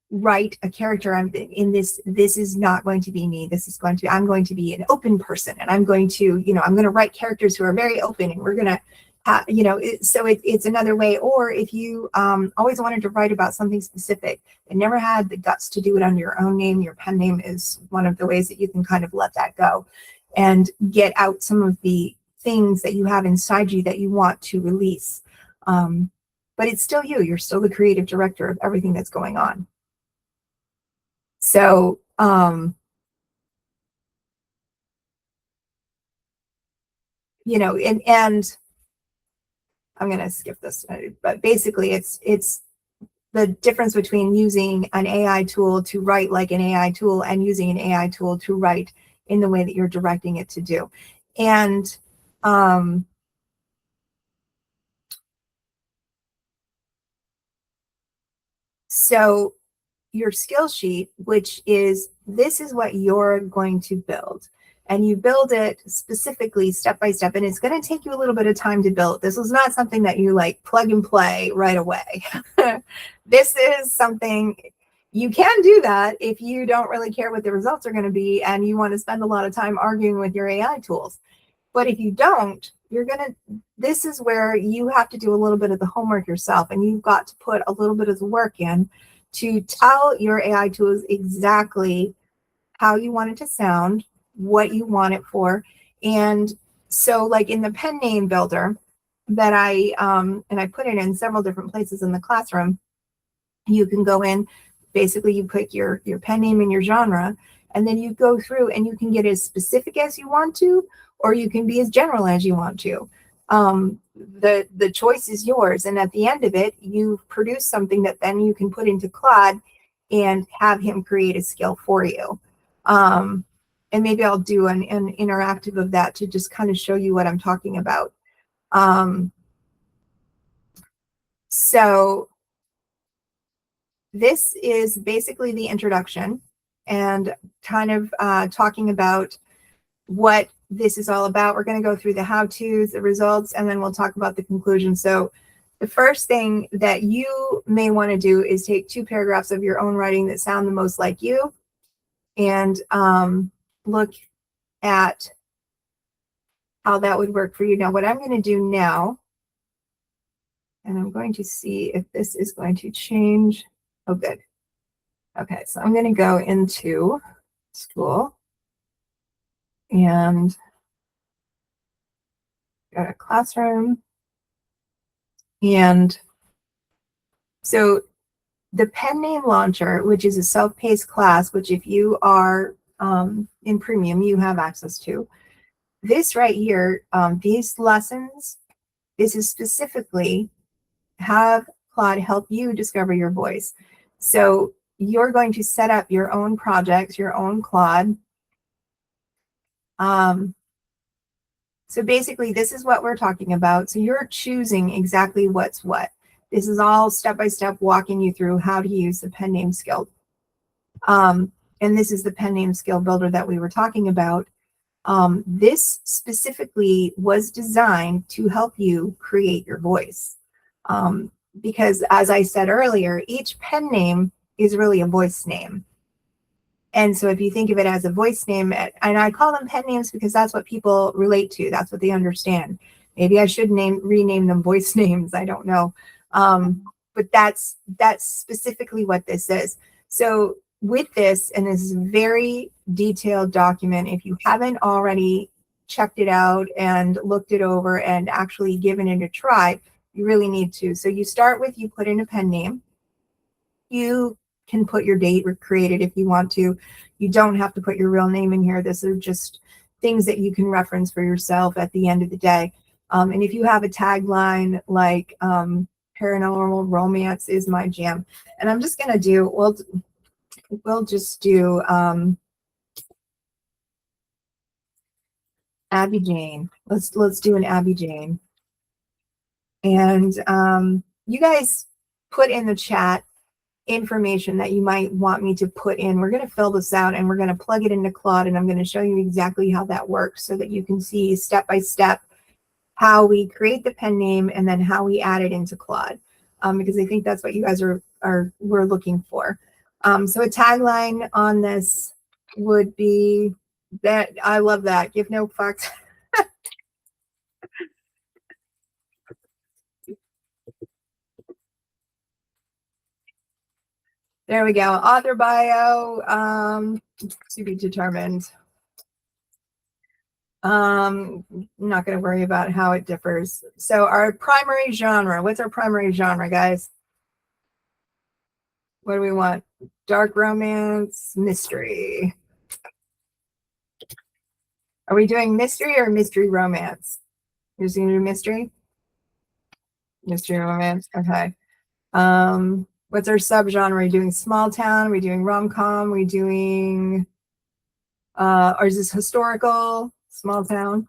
write a character. I'm in this is not going to be me. I'm going to be an open person, and I'm going to, I'm going to write characters who are very open, and we're going to it's another way. Or if you always wanted to write about something specific and never had the guts to do it under your own name, your pen name is one of the ways that you can kind of let that go and get out some of the things that you have inside you that you want to release. But it's still you. You're still the creative director of everything that's going on. So, and I'm going to skip this, but basically it's the difference between using an AI tool to write like an AI tool and using an AI tool to write in the way that you're directing it to do. And, so your skill sheet, which is, this is what you're going to build. And you build it specifically step by step. And it's going to take you a little bit of time to build. This was not something that you like plug and play right away. This is something you can do that if you don't really care what the results are going to be and you want to spend a lot of time arguing with your AI tools. But if you don't, this is where you have to do a little bit of the homework yourself, and you've got to put a little bit of the work in to tell your AI tools exactly how you want it to sound, what you want it for. And so like in the pen name builder that I put it in several different places in the classroom, you can go in, basically you put your pen name and your genre, and then you go through and you can get as specific as you want to, or you can be as general as you want to. The choice is yours. And at the end of it, you produce something that then you can put into Claude and have him create a skill for you. And maybe I'll do an interactive of that to just kind of show you what I'm talking about. So this is basically the introduction and kind of talking about what this is all about. We're going to go through the how-tos, the results, and then we'll talk about the conclusion. So the first thing that you may want to do is take 2 paragraphs of your own writing that sound the most like you, and look at how that would work for you. Now, what I'm going to do now, and I'm going to see if this is going to change. Oh, good. Okay, so I'm going to go into school and go to classroom. And so The pen name launcher, which is a self-paced class, which if you are in premium, you have access to. This right here, these lessons, this is specifically have Claude help you discover your voice. So you're going to set up your own projects, your own Claude. So basically, this is what we're talking about. So you're choosing exactly what's what. This is all step-by-step walking you through how to use the pen name skill. And this is the pen name skill builder that we were talking about. This specifically was designed to help you create your voice. Because as I said earlier, each pen name is really a voice name. And so if you think of it as a voice name, and I call them pen names because that's what people relate to. That's what they understand. Maybe I should rename them voice names. I don't know. But that's specifically what this is. So with this, and this is a very detailed document, if you haven't already checked it out and looked it over and actually given it a try, you really need to. So you start with, you put in a pen name. You can put your date or create it if you want to. You don't have to put your real name in here. This are just things that you can reference for yourself at the end of the day. And if you have a tagline like paranormal romance is my jam, and I'm just gonna do, we'll just do Abby Jane. Let's do an Abby Jane. And you guys put in the chat information that you might want me to put in. We're going to fill this out and we're going to plug it into Claude, and I'm going to show you exactly how that works so that you can see step by step how we create the pen name and then how we add it into Claude, because I think that's what you guys we're looking for. So a tagline on this would be that, I love that, give no fucks. There we go. Author bio, to be determined. I'm not going to worry about how it differs. So our primary genre, what's our primary genre, guys? What do we want? Dark romance, mystery. Are we doing mystery or mystery romance? You're just going to do mystery? Mystery romance, okay. What's our subgenre? Are we doing small town? Are we doing rom-com? Are we doing, or is this historical, small town?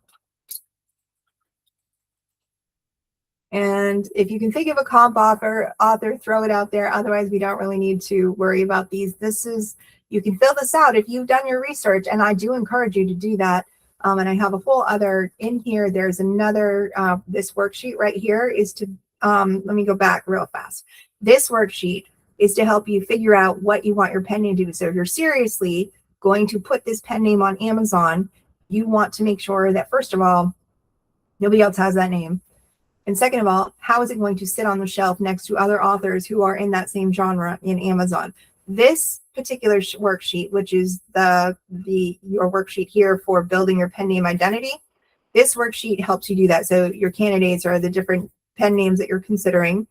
And if you can think of a comp author, throw it out there. Otherwise, we don't really need to worry about these. You can fill this out if you've done your research, and I do encourage you to do that. And I have a whole other in here. There's another, this worksheet right here is to, let me go back real fast. This worksheet is to help you figure out what you want your pen name to do. So if you're seriously going to put this pen name on Amazon, you want to make sure that, first of all, nobody else has that name. And second of all, how is it going to sit on the shelf next to other authors who are in that same genre in Amazon? This particular worksheet, which is your worksheet here for building your pen name identity, this worksheet helps you do that. So your candidates are the different pen names that you're considering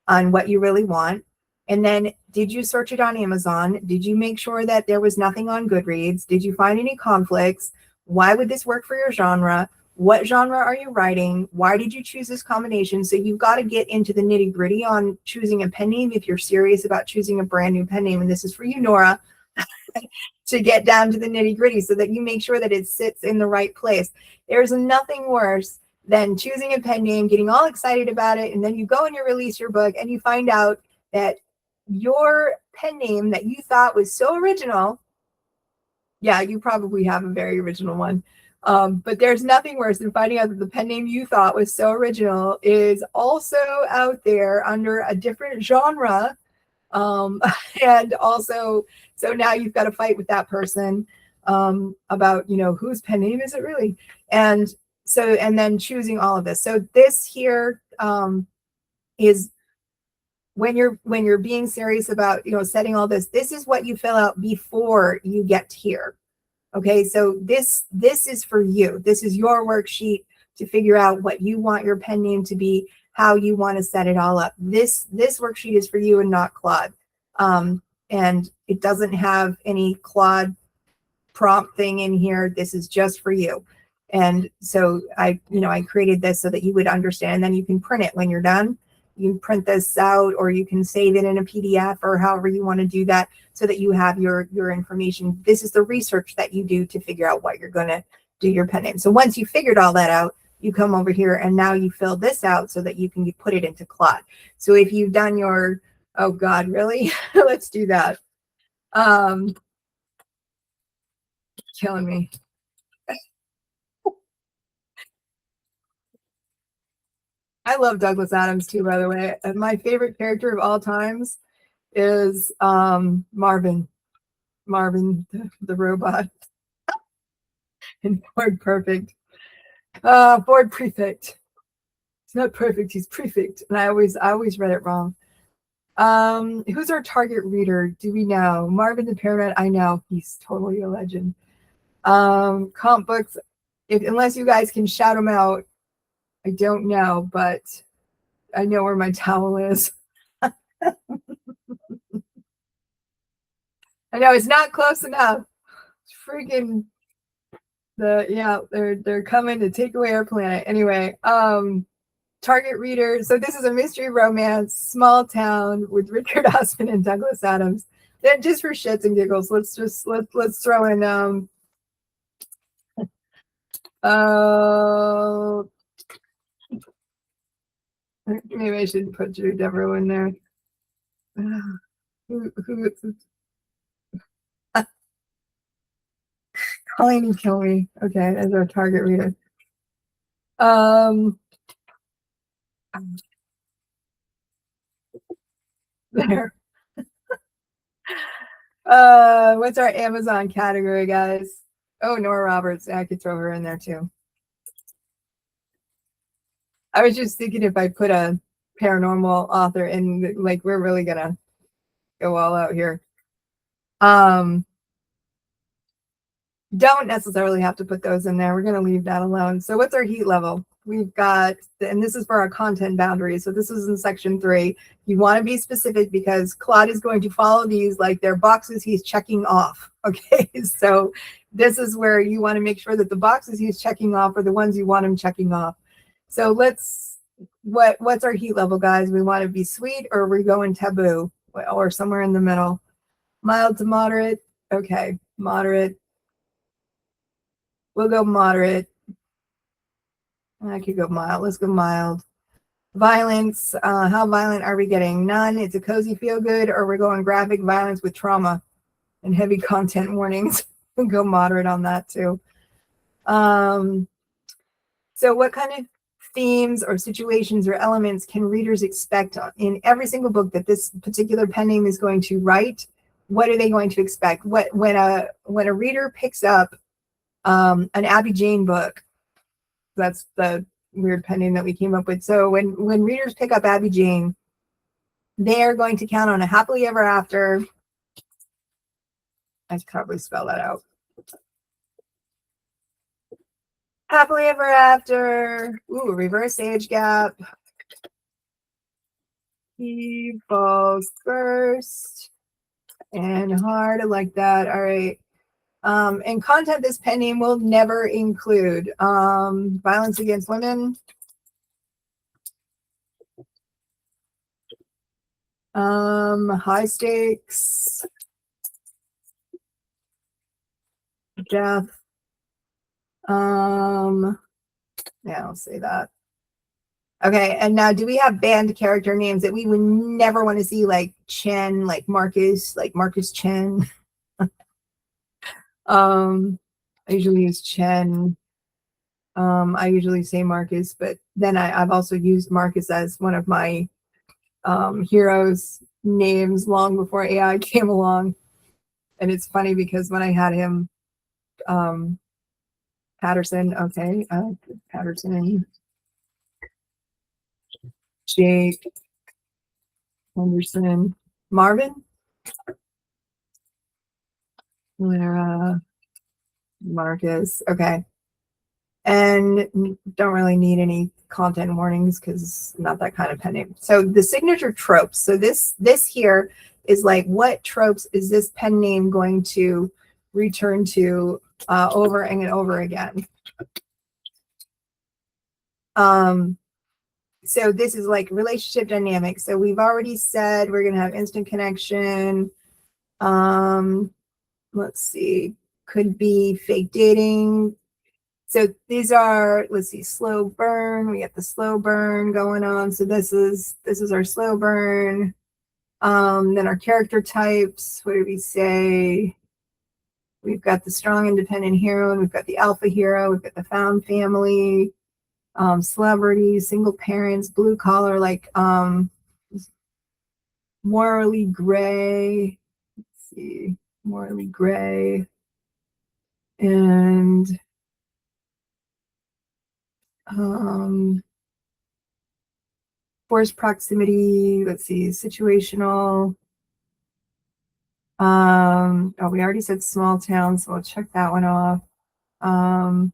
on what you really want. And then, did you search it on Amazon? Did you make sure that there was nothing on Goodreads? Did you find any conflicts? Why would this work for your genre? What genre are you writing? Why did you choose this combination? So you've got to get into the nitty gritty on choosing a pen name if you're serious about choosing a brand new pen name. And this is for you, Nora, to get down to the nitty gritty so that you make sure that it sits in the right place. There's nothing worse than choosing a pen name, getting all excited about it, and then you go and you release your book and you find out that your pen name that you thought was so original, yeah, you probably have a very original one. But there's nothing worse than finding out that the pen name you thought was so original is also out there under a different genre. And also, so now you've got to fight with that person about, whose pen name is it really? And so, and then choosing all of this. So this here is when you're being serious about, setting all this, this is what you fill out before you get here. Okay, so this is for you. This is your worksheet to figure out what you want your pen name to be, how you want to set it all up. This worksheet is for you and not Claude. And it doesn't have any Claude prompt thing in here. This is just for you. And so I created this so that you would understand. And then you can print it when you're done. You can print this out, or you can save it in a PDF, or however you want to do that, so that you have your information. This is the research that you do to figure out what you're going to do your pen name. So once you figured all that out, you come over here and now you fill this out so that you can put it into Claude. So if you've done your, oh God, really? Let's do that. Killing me. I love Douglas Adams too, by the way. And my favorite character of all times is Marvin. Marvin, the robot. And Ford Perfect. Ford Prefect. He's not perfect, he's prefect. And I always read it wrong. Who's our target reader? Do we know? Marvin the Paramedic, I know. He's totally a legend. Comp books, unless you guys can shout them out, I don't know, but I know where my towel is. I know it's not close enough. It's freaking they're coming to take away our planet. Anyway, target reader. So this is a mystery romance, small town with Richard Osman and Douglas Adams. Then just for shits and giggles, let's throw in maybe I should put Drew Devereaux in there. Who Colleen and kill me. Okay, as our target reader. There. What's our Amazon category, guys? Oh, Nora Roberts. I could throw her in there too. I was just thinking if I put a paranormal author in, like, we're really gonna go all out here. Don't necessarily have to put those in there. We're going to leave that alone. So what's our heat level? We've got, and this is for our content boundaries. So this is in section 3. You want to be specific because Claude is going to follow these like they're boxes he's checking off. Okay, so this is where you want to make sure that the boxes he's checking off are the ones you want him checking off. So what's our heat level, guys? We want to be sweet, or we're going taboo, or somewhere in the middle. Mild to moderate. Okay, moderate. We'll go moderate. I could go mild. Let's go mild. Violence. How violent are we getting? None. It's a cozy feel good, or we're going graphic violence with trauma and heavy content warnings. We'll go moderate on that too. So what kind of themes or situations or elements can readers expect in every single book that this particular pen name is going to write? What are they going to expect? When a reader picks up an Abby Jane book, that's the weird pen name that we came up with. So when readers pick up Abby Jane, they are going to count on a happily ever after. I should probably spell that out. Happily ever after. Ooh, reverse age gap. He falls first and hard. I like that. All right. And content this pen name will never include violence against women, high stakes, death. Yeah, I'll say that. Okay, and now do we have banned character names that we would never want to see, like Chen, like Marcus Chen? I usually use Chen. I usually say Marcus, but then I've also used Marcus as one of my heroes names long before AI came along. And it's funny because when I had him, Patterson, okay, Patterson, Jake, Henderson, Marvin, Lara, Marcus, okay. and don't really need any content warnings because not that kind of pen name. So the signature tropes. So this here is like, what tropes is this pen name going to return to over and over again? So this is like relationship dynamics. So we've already said we're going to have instant connection. Let's see, could be fake dating. So these are, let's see, slow burn. We got the slow burn going on. So this is our slow burn. Then our character types. What did we say? We've got the strong independent hero, and we've got the alpha hero. We've got the found family, celebrities, single parents, blue collar, like morally gray. Let's see, morally gray, and forced proximity. Let's see, situational. Oh, we already said small town, so we'll check that one off. And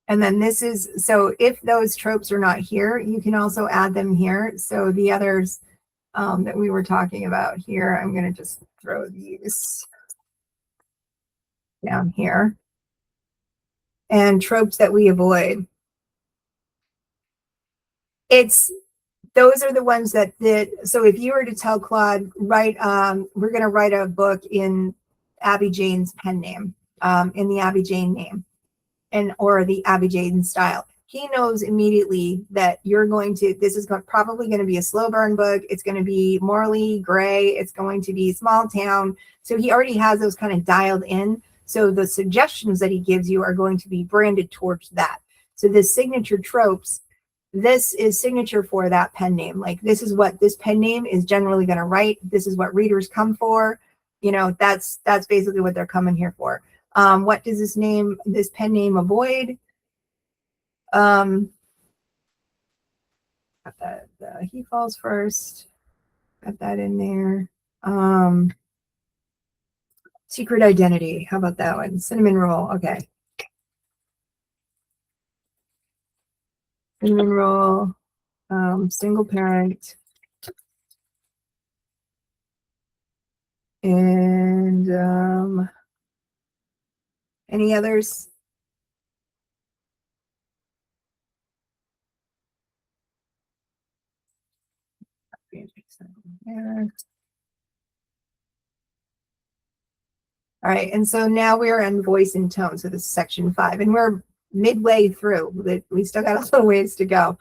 then this is, so if those tropes are not here, you can also add them here. So the others that we were talking about here, I'm going to just throw these down here. And tropes that we avoid. Those are the ones that so if you were to tell Claude, write, we're going to write a book in Abby Jane's pen name, in the Abby Jane name, or the Abby Jane style. He knows immediately that you're going to, this is probably going to be a slow burn book. It's going to be morally gray. It's going to be small town. So he already has those kind of dialed in. So the suggestions that he gives you are going to be branded towards that. So the signature tropes, this is signature for that pen name. Like, this is what this pen name is generally going to write. This is what readers come for. You know, that's basically what they're coming here for. What does this pen name avoid? Got that, he falls first. Got that in there. Secret identity. How about that one? Cinnamon roll. Okay. Cinnamon roll. Single parent. And any others? There. All right, and so now we're in voice and tone. So this is section 5, and we're midway through. We still got a little ways to go.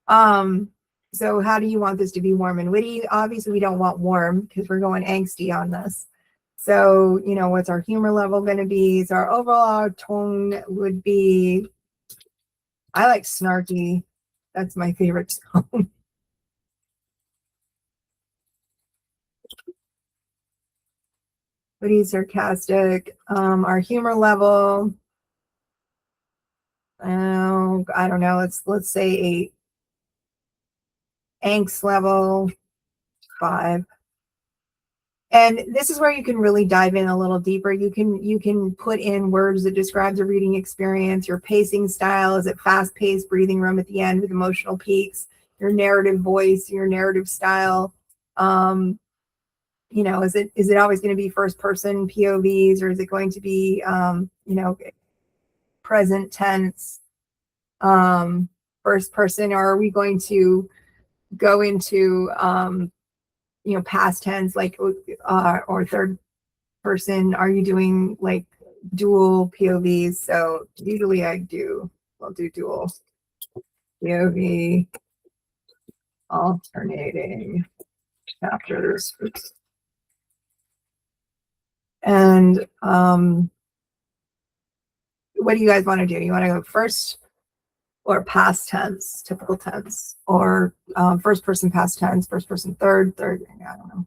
So how do you want this to be warm and witty? Obviously, we don't want warm because we're going angsty on this. So, you know, what's our humor level going to be? So our overall tone would be, I like snarky. That's my favorite tone. Witty, sarcastic. Our humor level, I don't know. Let's say a angst level 5. And this is where you can really dive in a little deeper. You can put in words that describe the reading experience. Your pacing style, is it fast-paced, breathing room at the end with emotional peaks? Your narrative voice, your narrative style. You know, is it always going to be first-person POVs, or is it going to be you know, present tense, first person, or are we going to go into you know, past tense, like, or third person? Are you doing like dual POVs? So usually I'll do dual POV, alternating chapters. And what do you guys want to do? You want to go first or past tense, typical tense, or first person past tense, first person third, I don't know.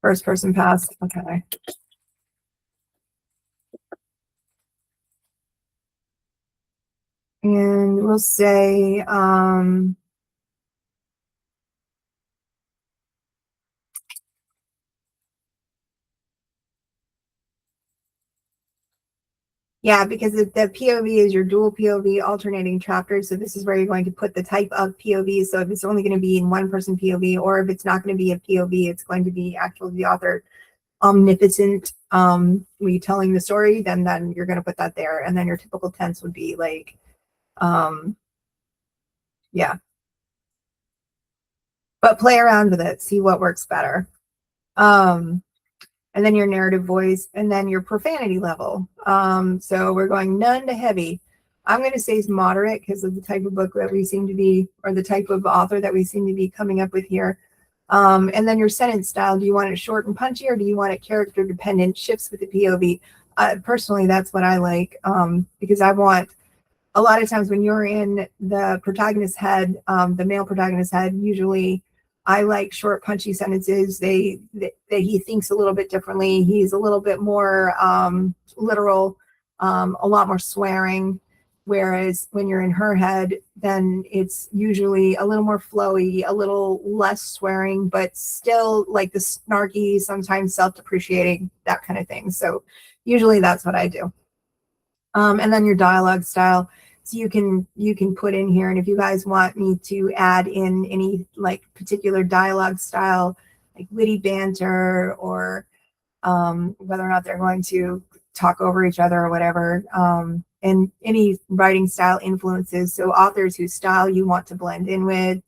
First person past, okay. And we'll say Yeah, because the POV is your dual POV alternating chapters. So this is where you're going to put the type of POV. So if it's only going to be in one person POV, or if it's not going to be a POV, it's going to be actually the author omnipotent retelling the story, then you're going to put that there. And then your typical tense would be like, yeah. But play around with it, see what works better. And then your narrative voice, and then your profanity level. So we're going none to heavy. I'm going to say it's moderate because of the type of book that we seem to be, or the type of author that we seem to be coming up with here. And then your sentence style, do you want it short and punchy, or do you want it character dependent, shifts with the POV? Personally, that's what I like, because I want, a lot of times when you're in the protagonist's head, the male protagonist's head, usually I like short, punchy sentences. That he thinks a little bit differently. He's a little bit more literal, a lot more swearing. Whereas when you're in her head, then it's usually a little more flowy, a little less swearing, but still like the snarky, sometimes self-depreciating, that kind of thing. So usually that's what I do. And then your dialogue style. So you can put in here, and if you guys want me to add in any like particular dialogue style, like witty banter, or whether or not they're going to talk over each other or whatever, and any writing style influences. So authors whose style you want to blend in with.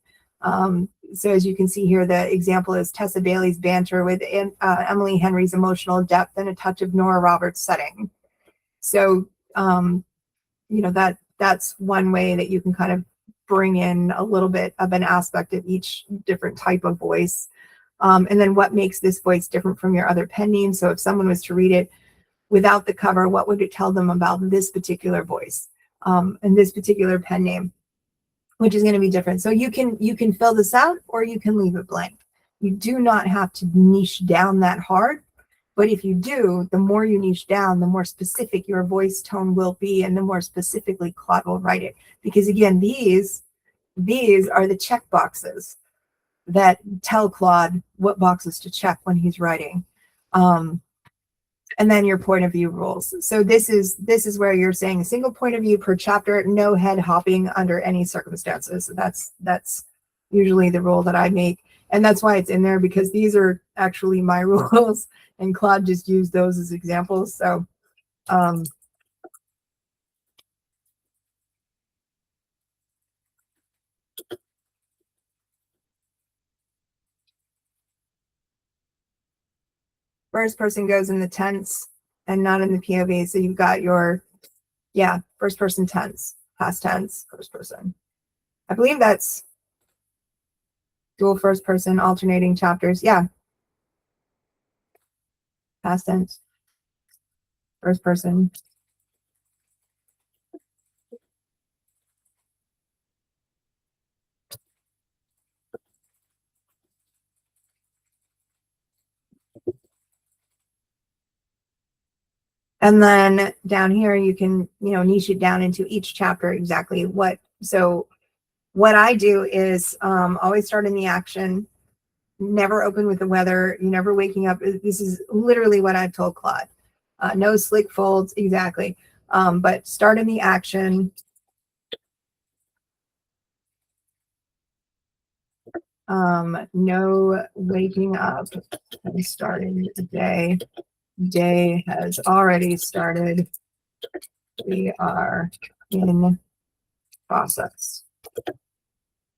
So as you can see here, the example is Tessa Bailey's banter with Emily Henry's emotional depth and a touch of Nora Roberts' setting. So that's one way that you can kind of bring in a little bit of an aspect of each different type of voice. And then what makes this voice different from your other pen names? So if someone was to read it without the cover, what would it tell them about this particular voice and this particular pen name, which is going to be different. So you can fill this out, or you can leave it blank. You do not have to niche down that hard. But if you do, the more you niche down, the more specific your voice tone will be, and the more specifically Claude will write it. Because again, these are the check boxes that tell Claude what boxes to check when he's writing. And then your point of view rules. So this is where you're saying a single point of view per chapter, no head hopping under any circumstances. That's usually the rule that I make. And that's why it's in there, because these are actually my rules, and Claude just used those as examples. So first person goes in the tense and not in the POV. So you've got your, first person tense, past tense, first person. I believe that's dual first person alternating chapters. Yeah. Past tense, first person. And then down here, you can, niche it down into each chapter exactly what. So what I do is always start in the action, never open with the weather. You never waking up. This is literally what I've told Claude. No slick folds, exactly. But start in the action. No waking up and starting the day. Day has already started. We are in process.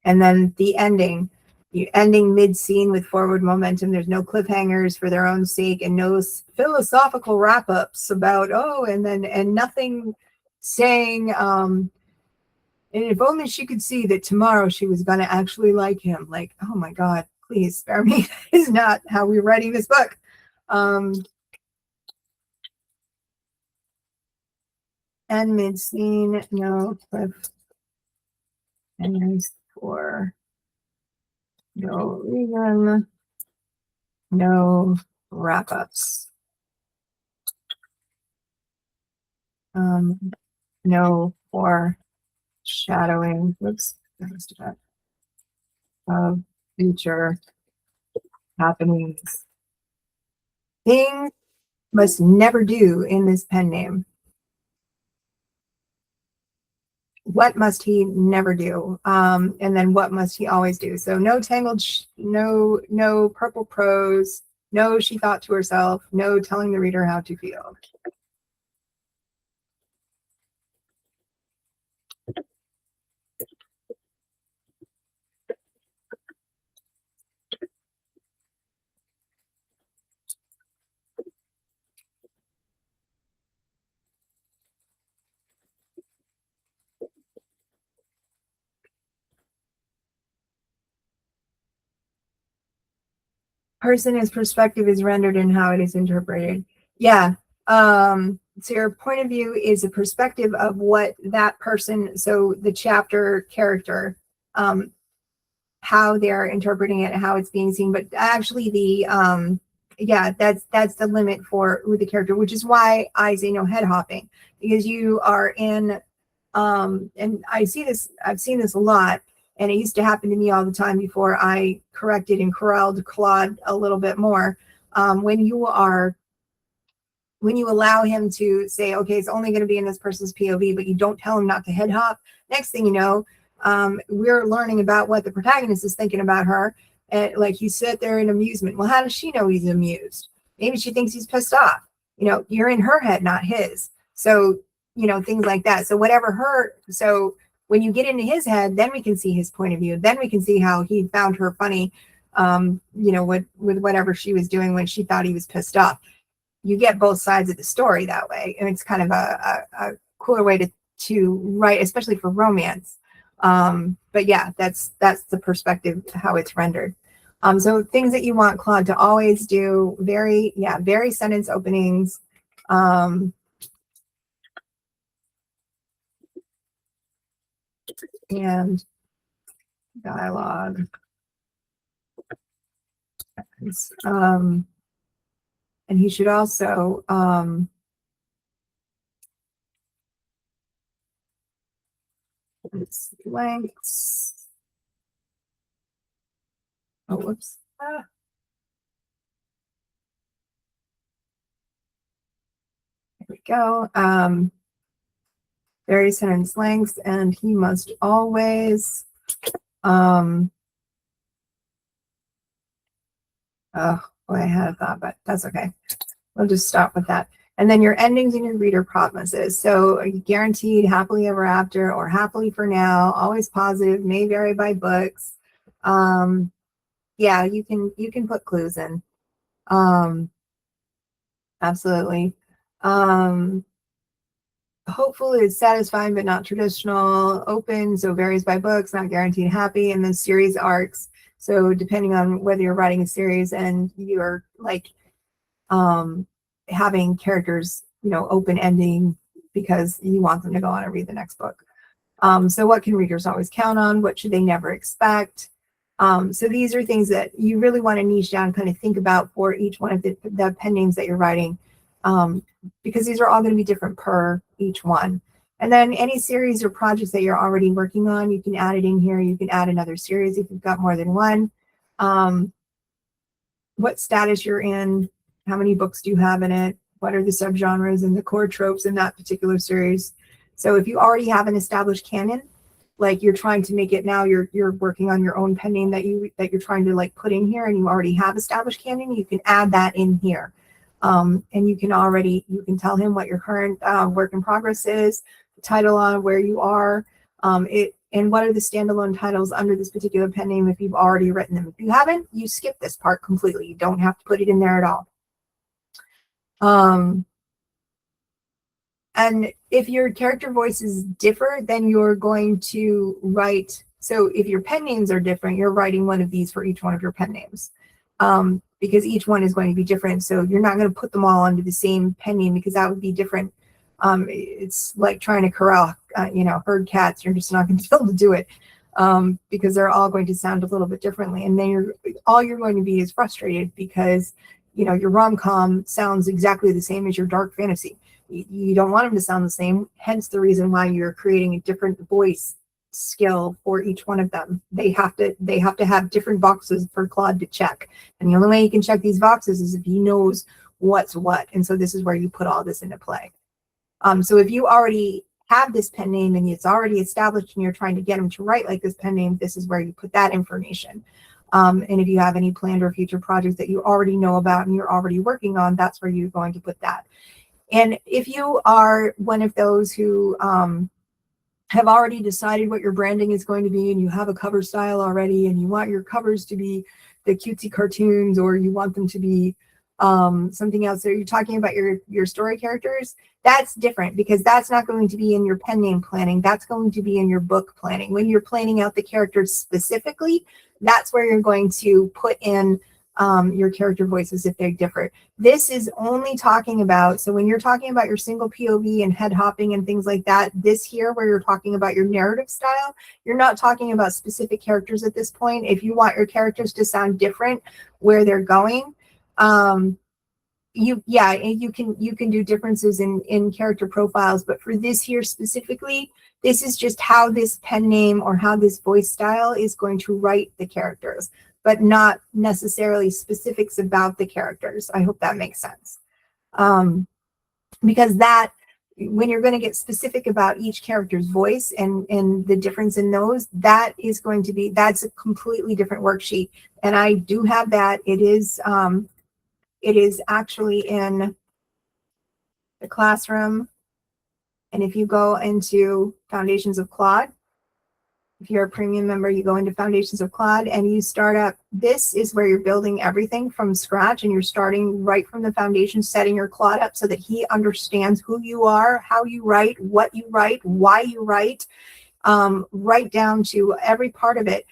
And then the ending. You ending mid-scene with forward momentum. There's no cliffhangers for their own sake, and no philosophical wrap-ups about and nothing saying and if only she could see that tomorrow she was going to actually like him. Like, oh my God, please spare me. Is not how we're writing this book. And mid-scene, no cliffhangers for no reason, no wrap-ups. No foreshadowing. Whoops, of future happenings. Things must never do in this pen name. what must he never do? And then what must he always do? So no tangled, no purple prose, no she thought to herself, no telling the reader how to feel. Person as perspective is rendered in how it is interpreted. Yeah. So your point of view is a perspective of what that person, so the chapter character, how they're interpreting it, how it's being seen. But actually that's the limit for with the character, which is why I say no head hopping, because you are in, and I've seen this a lot, and it used to happen to me all the time before I corrected and corralled Claude a little bit more. When you allow him to say, okay, it's only going to be in this person's POV, but you don't tell him not to head hop, next thing you know, we're learning about what the protagonist is thinking about her. And like you sit there in amusement. Well, how does she know he's amused? Maybe she thinks he's pissed off. You're in her head, not his. So, things like that. So so when you get into his head, then we can see his point of view. Then we can see how he found her funny, with whatever she was doing when she thought he was pissed off. You get both sides of the story that way. And it's kind of a cooler way to write, especially for romance. But yeah, that's the perspective, how it's rendered. So things that you want Claude to always do, very sentence openings. And dialogue. And he should also lengths. Oh, whoops. There we go. Various sentence lengths, and he must always oh boy, I had a thought, but that's okay. We'll just stop with that. And then your endings and your reader promises. So guaranteed happily ever after, or happily for now, always positive, may vary by books. Yeah, you can put clues in. Absolutely. Hopeful is satisfying but not traditional. Open, so varies by books, not guaranteed happy. And then series arcs. So depending on whether you're writing a series and you're like having characters, open ending because you want them to go on and read the next book. So what can readers always count on? What should they never expect? So these are things that you really want to niche down, kind of think about for each one of the pen names that you're writing, because these are all going to be different per each one. And then any series or projects that you're already working on, you can add it in here. You can add another series if you've got more than one. What status you're in, how many books do you have in it, what are the subgenres and the core tropes in that particular series. So if you already have an established canon, like you're trying to make it now, you're working on your own pen name that you're trying to like put in here, and you already have established canon, you can add that in here. And you can tell him what your current work in progress is, the title on where you are, and what are the standalone titles under this particular pen name if you've already written them. If you haven't, you skip this part completely. You don't have to put it in there at all. And if your character voices differ, then you're going to write. So if your pen names are different, you're writing one of these for each one of your pen names, because each one is going to be different. So you're not going to put them all under the same pen name, because that would be different. It's like trying to corral, herd cats. You're just not going to be able to do it, because they're all going to sound a little bit differently. And then all you're going to be is frustrated because, your rom-com sounds exactly the same as your dark fantasy. You don't want them to sound the same, hence the reason why you're creating a different voice skill for each one of them. They have to have different boxes for Claude to check, and the only way he can check these boxes is if he knows what's what. And so this is where you put all this into play. So if you already have this pen name and it's already established and you're trying to get them to write like this pen name, this is where you put that information. And if you have any planned or future projects that you already know about and you're already working on, that's where you're going to put that. And if you are one of those who have already decided what your branding is going to be, and you have a cover style already, and you want your covers to be the cutesy cartoons, or you want them to be something else, so you're talking about your story characters, that's different, because that's not going to be in your pen name planning. That's going to be in your book planning. When you're planning out the characters specifically, that's where you're going to put in your character voices if they differ. This is only talking about, so when you're talking about your single POV and head hopping and things like that, this here where you're talking about your narrative style, you're not talking about specific characters at this point. If you want your characters to sound different where they're going, you can do differences in character profiles, but for this here specifically, this is just how this pen name or how this voice style is going to write the characters, but not necessarily specifics about the characters. I hope that makes sense. Because that, when you're going to get specific about each character's voice and the difference in those, that is going to be, that's a completely different worksheet. And I do have that. It is actually in the classroom. And if you go into Foundations of Claude, if you're a premium member, you go into Foundations of Claude and you start up. This is where you're building everything from scratch, and you're starting right from the foundation, setting your Claude up so that he understands who you are, how you write, what you write, why you write, right down to every part of it.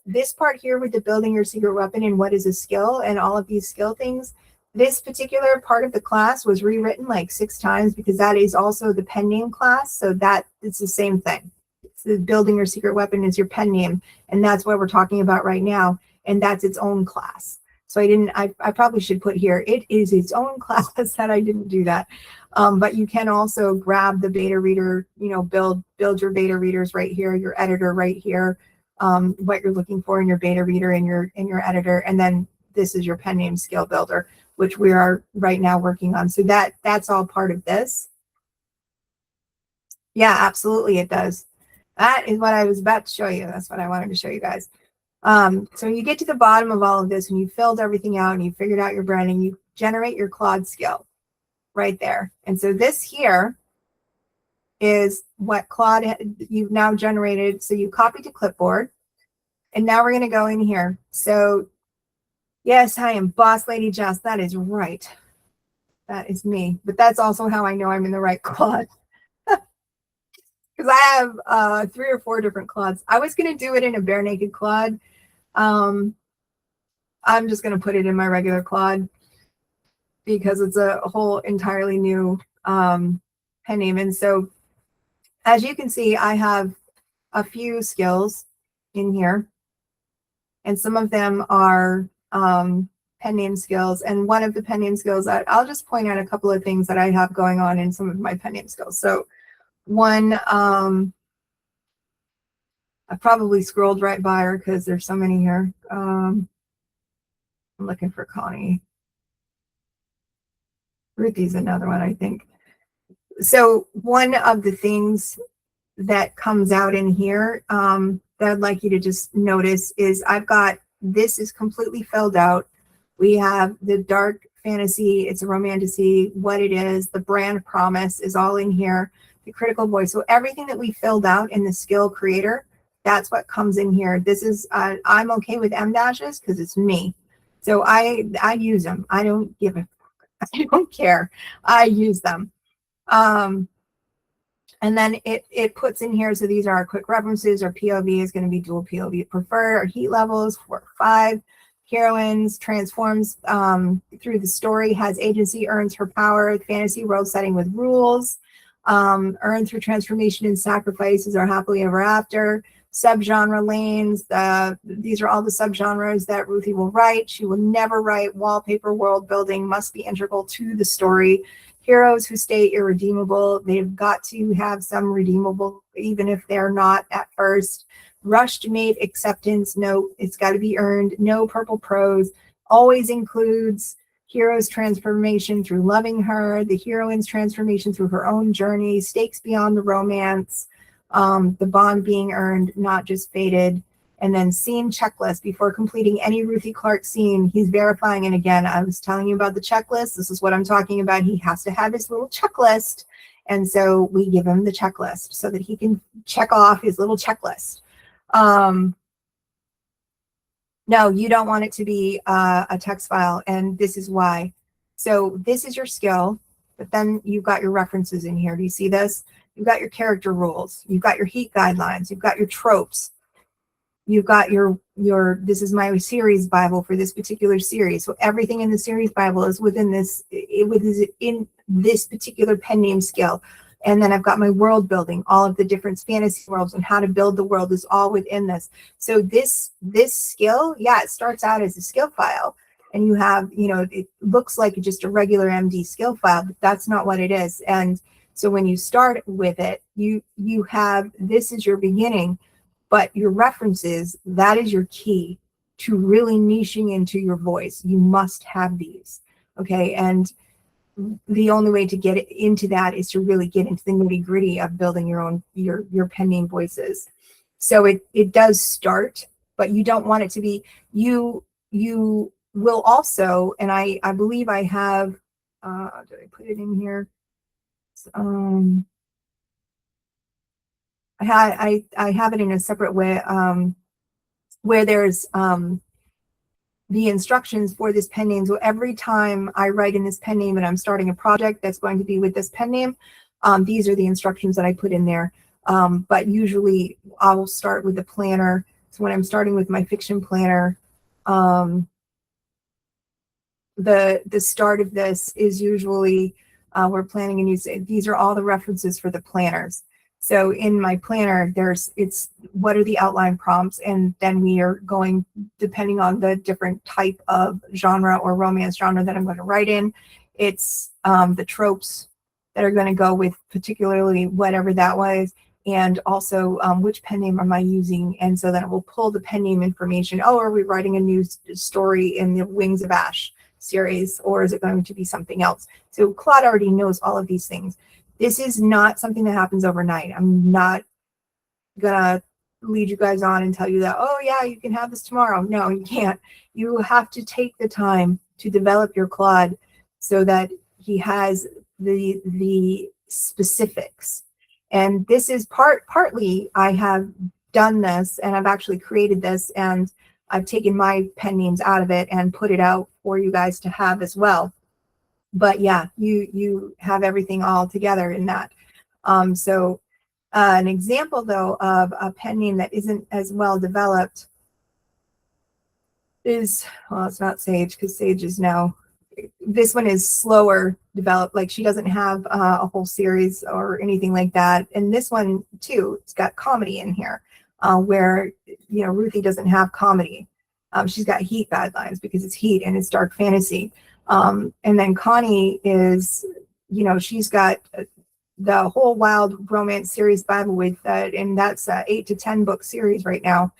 This part here with the building your secret weapon and what is a skill and all of these skill things, this particular part of the class was rewritten like 6 times, because that is also the pen name class. So that it's the same thing. So building your secret weapon is your pen name, and that's what we're talking about right now, and that's its own class. So I probably should put here, it is its own class, that I didn't do that. But you can also grab the beta reader, build your beta readers right here, your editor right here, what you're looking for in your beta reader and your editor, and then this is your pen name skill builder, which we are right now working on. So that's all part of this. Yeah, absolutely it does. That is what I was about to show you. That's what I wanted to show you guys. So you get to the bottom of all of this and you filled everything out and you figured out your branding, you generate your Claude skill right there. And so this here is what Claude you've now generated. So you copy to clipboard, and now we're going to go in here. So yes, I am Boss Lady Jess. That is right. That is me. But that's also how I know I'm in the right Claude. Because I have 3 or 4 different Claudes. I was going to do it in a bare naked Claude. I'm just going to put it in my regular Claude because it's a whole entirely new pen name. And so as you can see, I have a few skills in here, and some of them are pen name skills. And one of the pen name skills, I'll just point out a couple of things that I have going on in some of my pen name skills. So one, I probably scrolled right by her because there's so many here. I'm looking for Connie. Ruthie's another one, I think. So one of the things that comes out in here that I'd like you to just notice is I've got, this is completely filled out. We have the dark fantasy, it's a romantasy, what it is, the brand promise is all in here, the critical voice. So everything that we filled out in the skill creator, that's what comes in here. This is, I'm okay with M dashes because it's me. So I use them. I don't give a, I don't care. I use them. And then it puts in here, so these are our quick references. Our POV is going to be dual POV prefer. Our heat levels 4 or 5. Heroines transforms through the story, has agency, earns her power. Fantasy world setting with rules. Earn through transformation and sacrifice is our happily ever after. Subgenre lanes. These are all the subgenres that Ruthie will write. She will never write wallpaper. World building must be integral to the story. Heroes who stay irredeemable. They've got to have some redeemable, even if they're not at first. Rushed mate acceptance. No, it's got to be earned. No purple prose. Always includes hero's transformation through loving her, the heroine's transformation through her own journey, stakes beyond the romance, the bond being earned, not just fated, and then scene checklist. Before completing any Ruthie Clark scene, he's verifying. And again, I was telling you about the checklist. This is what I'm talking about. He has to have his little checklist. And so we give him the checklist so that he can check off his little checklist. No, you don't want it to be a text file, and this is why. So this is your skill, but then you've got your references in here. Do you see this? You've got your character rules. You've got your heat guidelines. You've got your tropes. You've got your this is my series Bible for this particular series. So everything in the series Bible is within this, in this particular pen name skill. And then I've got my world building, all of the different fantasy worlds and how to build the world is all within this. So this skill, yeah, it starts out as a skill file, and you have, it looks like just a regular MD skill file, but that's not what it is. And so when you start with it, you have, this is your beginning, but your references, that is your key to really niching into your voice. You must have these, okay? And the only way to get into that is to really get into the nitty gritty of building your own, your pen name voices. So it does start, but you don't want it to be, you will also, and I believe I have, did I put it in here? I have it in a separate way, where there's, the instructions for this pen name. So every time I write in this pen name and I'm starting a project that's going to be with this pen name, these are the instructions that I put in there. But usually I will start with the planner. So when I'm starting with my fiction planner, the start of this is usually we're planning a new, these are all the references for the planners. So in my planner, it's what are the outline prompts, and then we are going, depending on the different type of genre or romance genre that I'm going to write in, it's the tropes that are going to go with particularly whatever that was, and also which pen name am I using, and so then it will pull the pen name information. Oh, are we writing a new story in the Wings of Ash series, or is it going to be something else? So Claude already knows all of these things. This is not something that happens overnight. I'm not gonna lead you guys on and tell you that, oh yeah, you can have this tomorrow. No, you can't. You have to take the time to develop your Claude so that he has the specifics. And this is partly I have done this, and I've actually created this, and I've taken my pen names out of it and put it out for you guys to have as well. But yeah, you have everything all together in that. So an example though of a pen name that isn't as well developed is, well, it's not Sage, because Sage is now, this one is slower developed. Like she doesn't have a whole series or anything like that. And this one too, it's got comedy in here, where, Ruthie doesn't have comedy. She's got heat guidelines because it's heat and it's dark fantasy. And then Connie is, she's got the whole Wild Romance series Bible with that, and that's a 8 to 10 book series right now,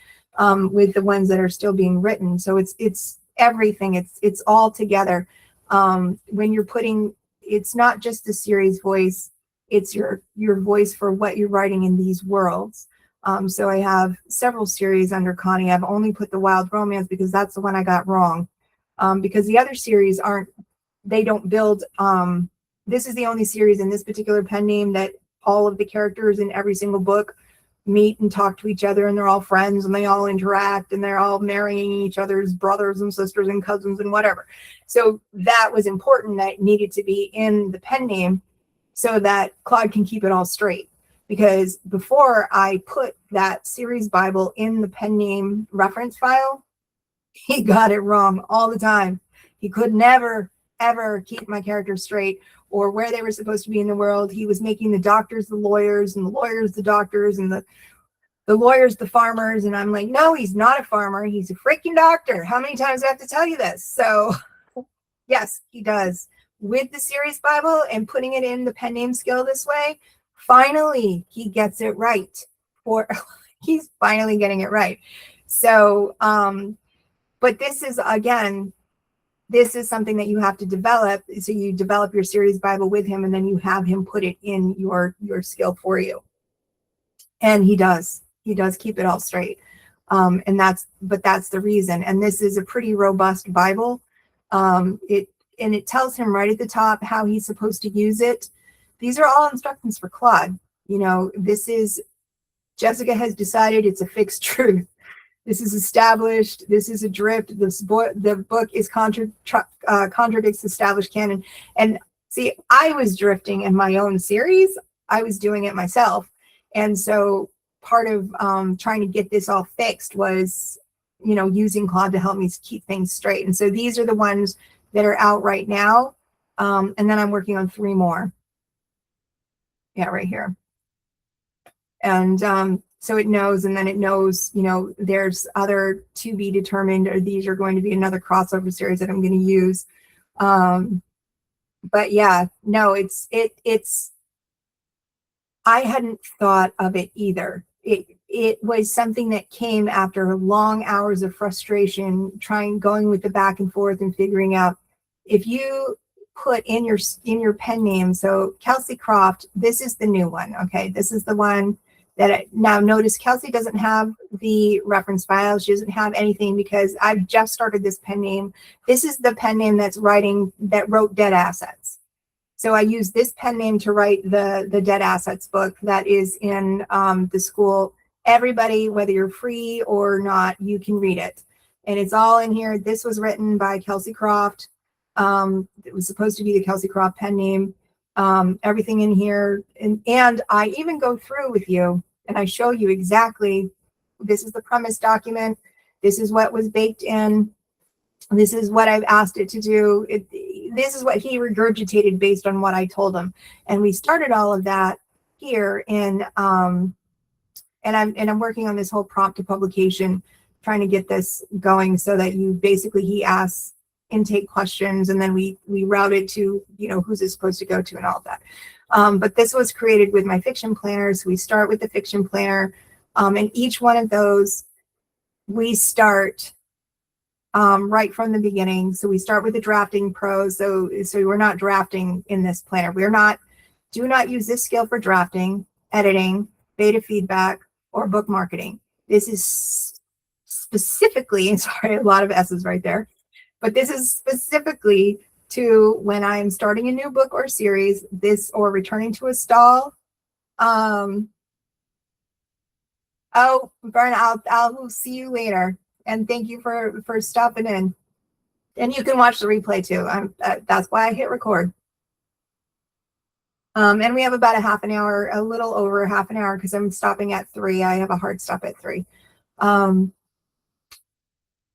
with the ones that are still being written. So it's everything. It's all together. When you're putting, it's not just the series voice, it's your voice for what you're writing in these worlds. So I have several series under Connie. I've only put the Wild Romance because that's the one I got wrong. Because the other series they don't build, this is the only series in this particular pen name that all of the characters in every single book meet and talk to each other, and they're all friends and they all interact and they're all marrying each other's brothers and sisters and cousins and whatever. So that was important, that needed to be in the pen name so that Claude can keep it all straight. Because before I put that series Bible in the pen name reference file, he got it wrong all the time. He could never, ever keep my characters straight or where they were supposed to be in the world. He was making the doctors the lawyers and the lawyers the doctors and the lawyers the farmers. And I'm like, no, he's not a farmer. He's a freaking doctor. How many times do I have to tell you this? So yes, he does. With the series Bible and putting it in the pen name skill this way, finally he gets it right. He's finally getting it right. So, but this is, again, this is something that you have to develop. So you develop your series Bible with him, and then you have him put it in your skill for you. And he does keep it all straight. But that's the reason. And this is a pretty robust Bible. It tells him right at the top how he's supposed to use it. These are all instructions for Claude. You know, this is, Jessica has decided it's a fixed truth. This is established. This is a drift. The book is contradicts established canon. And see, I was drifting in my own series. I was doing it myself. And so part of trying to get this all fixed was, you know, using Claude to help me keep things straight. And so these are the ones that are out right now. And then I'm working on 3 more. Yeah, right here. And so it knows, and then it knows, you know, there's other to be determined, or these are going to be another crossover series that I'm going to use. But yeah, no, it's I hadn't thought of it either. It was something that came after long hours of frustration, going with the back and forth and figuring out, if you put in your pen name. So Kelsey Croft, this is the new one. Okay. This is the one that now notice Kelsey doesn't have the reference files. She doesn't have anything because I've just started this pen name. This is the pen name that wrote Dead Assets. So I use this pen name to write the Dead Assets book that is in the school. Everybody, whether you're free or not, you can read it. And it's all in here. This was written by Kelsey Croft. It was supposed to be the Kelsey Croft pen name. Everything in here. And I even go through with you and I show you exactly, this is the premise document. This is what was baked in. This is what I've asked it to do. This is what he regurgitated based on what I told him. And we started all of that here in, and I'm working on this whole prompt to publication, trying to get this going so that he asks intake questions, and then we route it to, you know, who's it supposed to go to and all of that. But this was created with my fiction planner. So we start with the fiction planner, and each one of those we start right from the beginning. So we start with the drafting prose. So we're not drafting in this planner. Do not use this skill for drafting, editing, beta feedback, or book marketing. This is specifically, sorry, a lot of S's right there, but this is specifically to when I'm starting a new book or series, or returning to a stall. Oh, Vern, I'll see you later. And thank you for stopping in. And you can watch the replay too. That's why I hit record. And we have about a half an hour, a little over half an hour, because I'm stopping at 3. I have a hard stop at 3.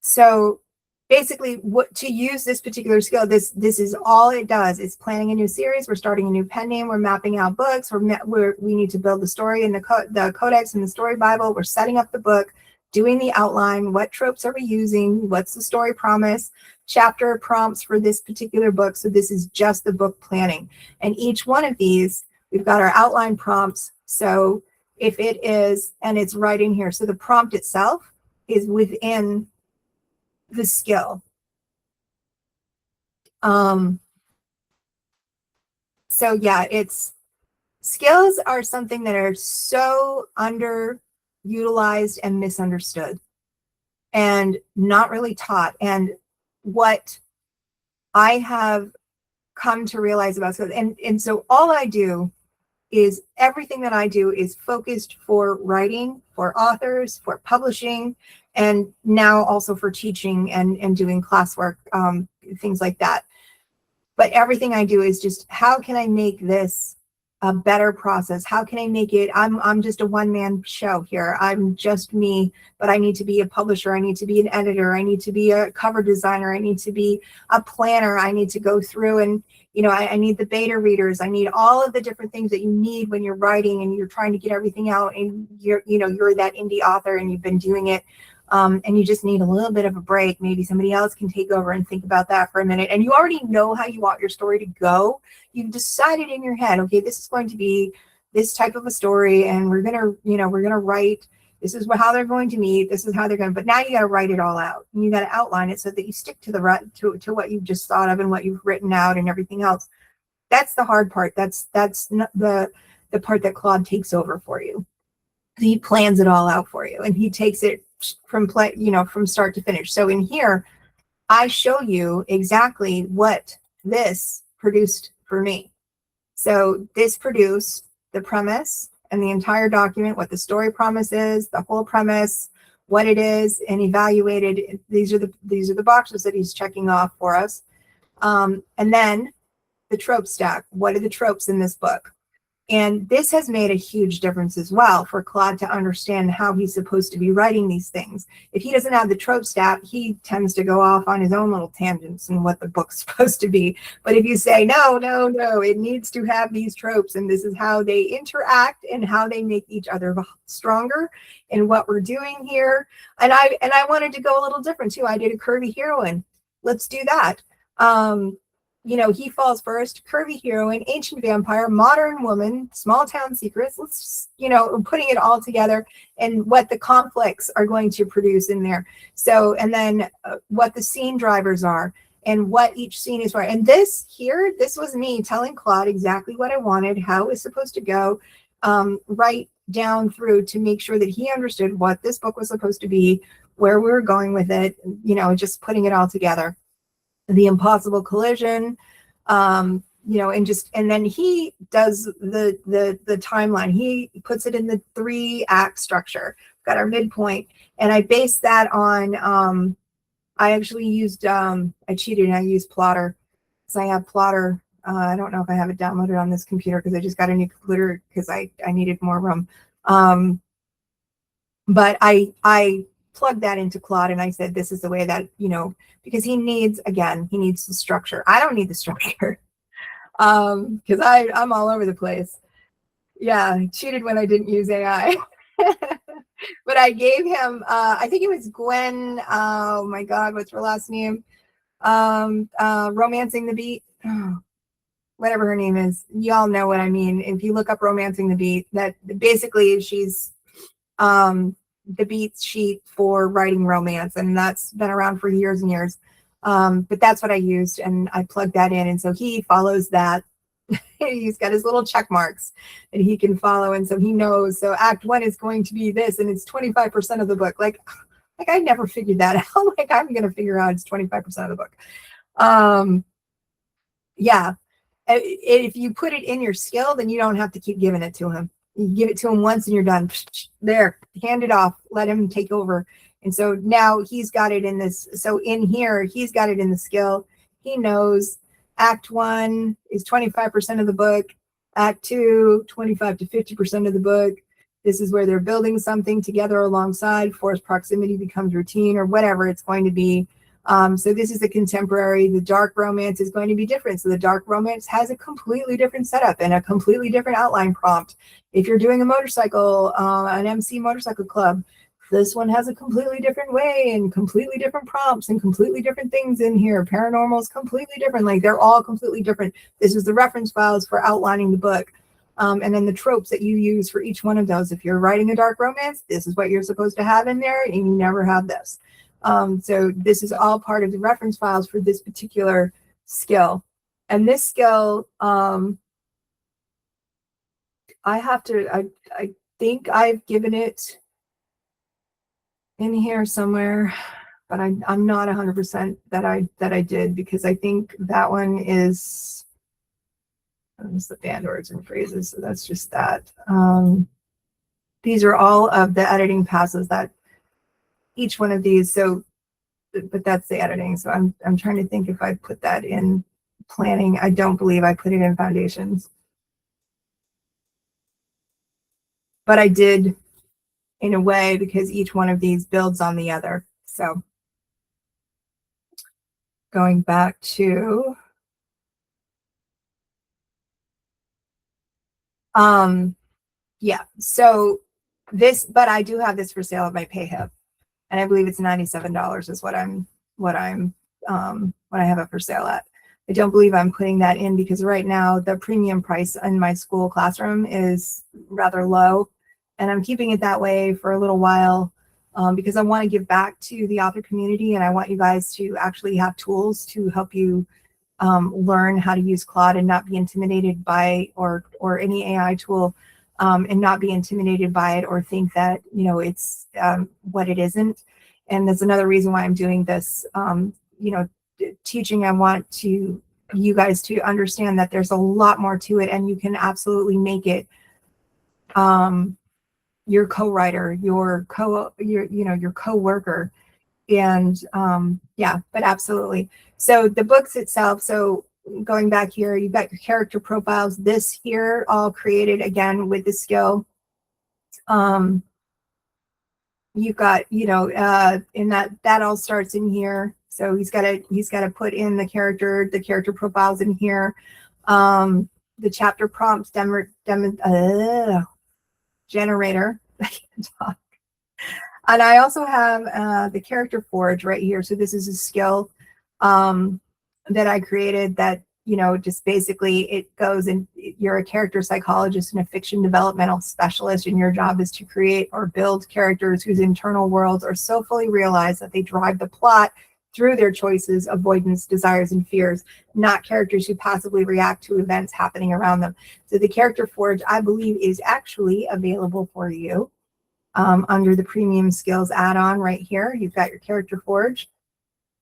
So basically, to use this particular skill, this is all it does. It's planning a new series. We're starting a new pen name. We're mapping out books. We need to build the story and the codex and the story Bible. We're setting up the book, doing the outline. What tropes are we using? What's the story promise? Chapter prompts for this particular book. So this is just the book planning. And each one of these, we've got our outline prompts. So if it is, and it's right in here. So the prompt itself is within the skill. So yeah, skills are something that are so underutilized and misunderstood and not really taught. And what I have come to realize about skills, and so all I do is, everything that I do is focused for writing, for authors, for publishing, and now also for teaching and doing classwork, things like that. But everything I do is just, how can I make this a better process? How can I make it, I'm just a one-man show here. I'm just me, but I need to be a publisher. I need to be an editor. I need to be a cover designer. I need to be a planner. I need to go through and, you know, I need the beta readers. I need all of the different things that you need when you're writing and you're trying to get everything out, and you're that indie author and you've been doing it. And you just need a little bit of a break. Maybe somebody else can take over and think about that for a minute. And you already know how you want your story to go. You've decided in your head, okay, this is going to be this type of a story, and we're gonna write This is how they're going to meet. This is how they're going to, but now you got to write it all out, and you got to outline it so that you stick to to what you've just thought of and what you've written out and everything else. That's the hard part. That's not the part that Claude takes over for you. He plans it all out for you, and he takes it from from start to finish. So in here, I show you exactly what this produced for me. So this produced the premise and the entire document, what the story promise is, the whole premise, what it is, and evaluated. These are the boxes that he's checking off for us. And then the trope stack. What are the tropes in this book? And this has made a huge difference as well for Claude to understand how he's supposed to be writing these things. If he doesn't have the trope stack, he tends to go off on his own little tangents and what the book's supposed to be. But if you say, no, it needs to have these tropes, and this is how they interact and how they make each other stronger and what we're doing here. And I wanted to go a little different too. I did a curvy heroine. Let's do that. He falls first, curvy heroine, ancient vampire, modern woman, small town secrets. Let's just, putting it all together and what the conflicts are going to produce in there. So, and then what the scene drivers are and what each scene is for. And this was me telling Claude exactly what I wanted, how it was supposed to go, right down through to make sure that he understood what this book was supposed to be, where we were going with it, just putting it all together. The impossible collision, and then he does the timeline. He puts it in the 3-act structure. Got our midpoint, and I based that on. I actually used I cheated and I used Plotter, so I have Plotter. I don't know if I have it downloaded on this computer because I just got a new computer because I needed more room. But I plugged that into Claude and I said, this is the way that, because he needs the structure. I don't need the structure because I'm all over the place. Yeah, I cheated when I didn't use AI. But I gave him, I think it was Gwen, oh my God, what's her last name? Romancing the Beat. Whatever her name is. Y'all know what I mean. If you look up Romancing the Beat, that basically she's the beat sheet for writing romance, and that's been around for years and years. But that's what I used, and I plugged that in, and so he follows that. He's got his little check marks that he can follow, and so he knows. So Act 1 is going to be this, and it's 25% of the book. Like I never figured that out. Like I'm gonna figure out it's 25% of the book. Yeah. If you put it in your skill, then you don't have to keep giving it to him. You give it to him once and you're done. There, hand it off, let him take over. And so now he's got it in this. So in here, he's got it in the skill. He knows Act 1 is 25% of the book. Act 2, 25 to 50% of the book. This is where they're building something together alongside. Forced proximity becomes routine or whatever it's going to be. So this is a contemporary. The dark romance is going to be different. So the dark romance has a completely different setup and a completely different outline prompt. If you're doing a motorcycle, an MC motorcycle club, this one has a completely different way and completely different prompts and completely different things in here. Paranormal is completely different. Like they're all completely different. This is the reference files for outlining the book. And then the tropes that you use for each one of those. If you're writing a dark romance, this is what you're supposed to have in there, and you never have this. So this is all part of the reference files for this particular skill. And this skill, I think I've given it in here somewhere, but I'm not 100% that I did, because I think that one is the banned words and phrases. So that's just that. These are all of the editing passes that each one of these. So, but that's the editing. So I'm trying to think if I put that in planning. I don't believe I put it in foundations, but I did in a way because each one of these builds on the other. So going back to yeah, so this, but I do have this for sale at my PayHip, and I believe it's $97 is what I have it for sale at. I don't believe I'm putting that in, because right now the premium price in my school classroom is rather low. And I'm keeping it that way for a little while because I want to give back to the author community, and I want you guys to actually have tools to help you learn how to use Claude and not be intimidated by or any AI tool, and not be intimidated by it or think that, you know, it's what it isn't. And that's another reason why I'm doing this, you know, teaching. I want you guys to understand that there's a lot more to it, and you can absolutely make it your co-writer, your co-worker. And yeah, but absolutely. So the books itself, so going back here, you've got your character profiles. This here all created again with the skill. You've got, you know, in that all starts in here. So he's got to put in the character profiles in here. The chapter prompts generator. I can't talk. And I also have the character forge right here. So this is a skill that I created that, you know, just basically it goes and you're a character psychologist and a fiction developmental specialist, and your job is to create or build characters whose internal worlds are so fully realized that they drive the plot through their choices, avoidance, desires, and fears, not characters who passively react to events happening around them. So the character forge, I believe, is actually available for you under the premium skills add-on right here. You've got your character forge,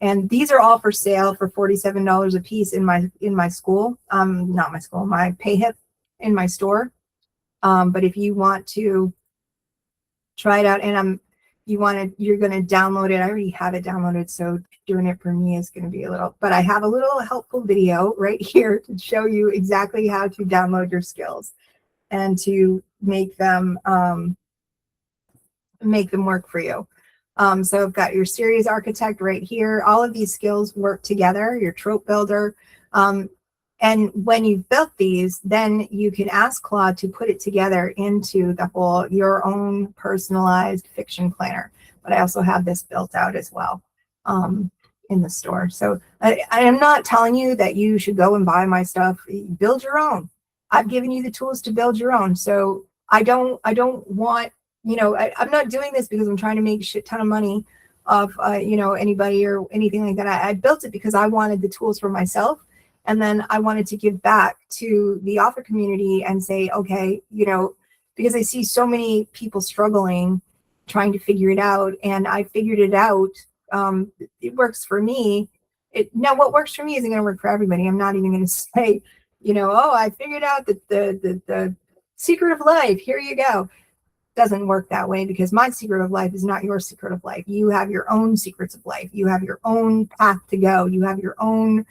and these are all for sale for $47 a piece in my school, not my school, my PayHip in my store. But if you want to try it out, and you're going to download it. I already have it downloaded, so doing it for me is going to be a little, but I have a little helpful video right here to show you exactly how to download your skills and to make them work for you. So I've got your series architect right here. All of these skills work together, your trope builder. And when you've built these, then you can ask Claude to put it together into your own personalized fiction planner. But I also have this built out as well in the store. So I am not telling you that you should go and buy my stuff. Build your own. I've given you the tools to build your own. So I don't want, you know, I'm not doing this because I'm trying to make a shit ton of money off, you know, anybody or anything like that. I built it because I wanted the tools for myself. And then I wanted to give back to the author community and say, okay, you know, because I see so many people struggling, trying to figure it out. And I figured it out. It works for me. Now what works for me isn't going to work for everybody. I'm not even going to say, you know, oh, I figured out the secret of life. Here you go. Doesn't work that way, because my secret of life is not your secret of life. You have your own secrets of life. You have your own path to go. You have your own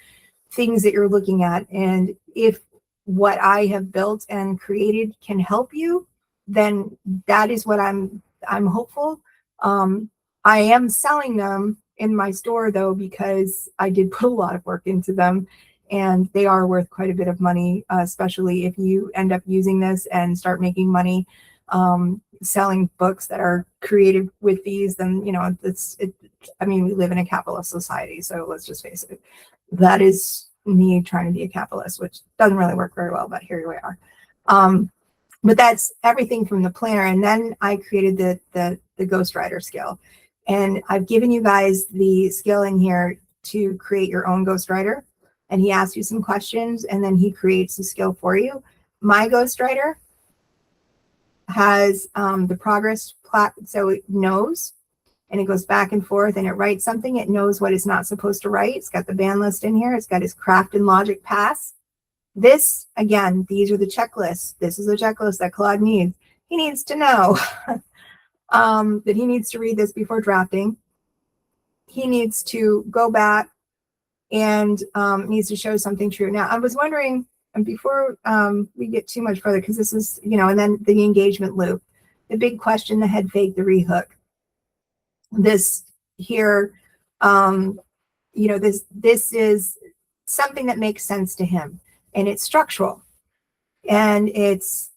things that you're looking at. And if what I have built and created can help you, then that is what I'm hopeful. I am selling them in my store though, because I did put a lot of work into them, and they are worth quite a bit of money, especially if you end up using this and start making money selling books that are created with these. Then, you know, I mean, we live in a capitalist society, so let's just face it. That is me trying to be a capitalist, which doesn't really work very well, but here we are. But that's everything from the planner. And then I created the ghostwriter skill, and I've given you guys the skill in here to create your own ghostwriter. And he asks you some questions, and then he creates the skill for you. My ghostwriter has the progress plot, so it knows, and it goes back and forth, and it writes something. It knows what it's not supposed to write. It's got the ban list in here. It's got his craft and logic pass. This, again, these are the checklists. This is a checklist that Claude needs. He needs to know that he needs to read this before drafting. He needs to go back and needs to show something true. Now, I was wondering, and before we get too much further, because this is, you know, and then the engagement loop, the big question, the head fake, the rehook. This here, you know, this is something that makes sense to him, and it's structural, and it's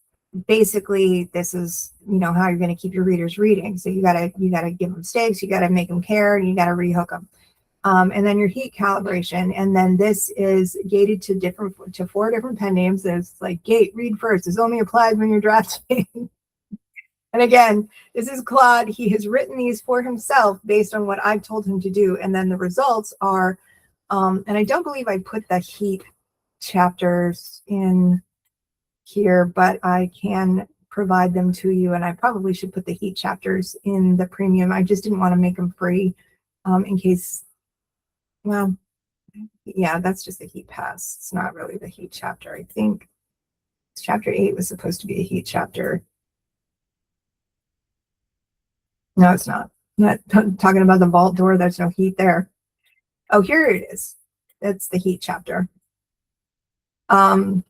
basically, this is, you know, how you're going to keep your readers reading. So you gotta give them stakes, you gotta make them care, and you gotta rehook them. And then your heat calibration, and then this is gated to 4 different pen names. There's like gate, read first. This only applies when you're drafting. And again, this is Claude. He has written these for himself based on what I've told him to do. And then the results are, and I don't believe I put the heat chapters in here, but I can provide them to you. And I probably should put the heat chapters in the premium. I just didn't want to make them free in case, well, yeah, that's just a heat pass. It's not really the heat chapter. I think chapter 8 was supposed to be a heat chapter. No, it's not. I'm not talking about the vault door. There's no heat there. Oh, here it is. That's the heat chapter. And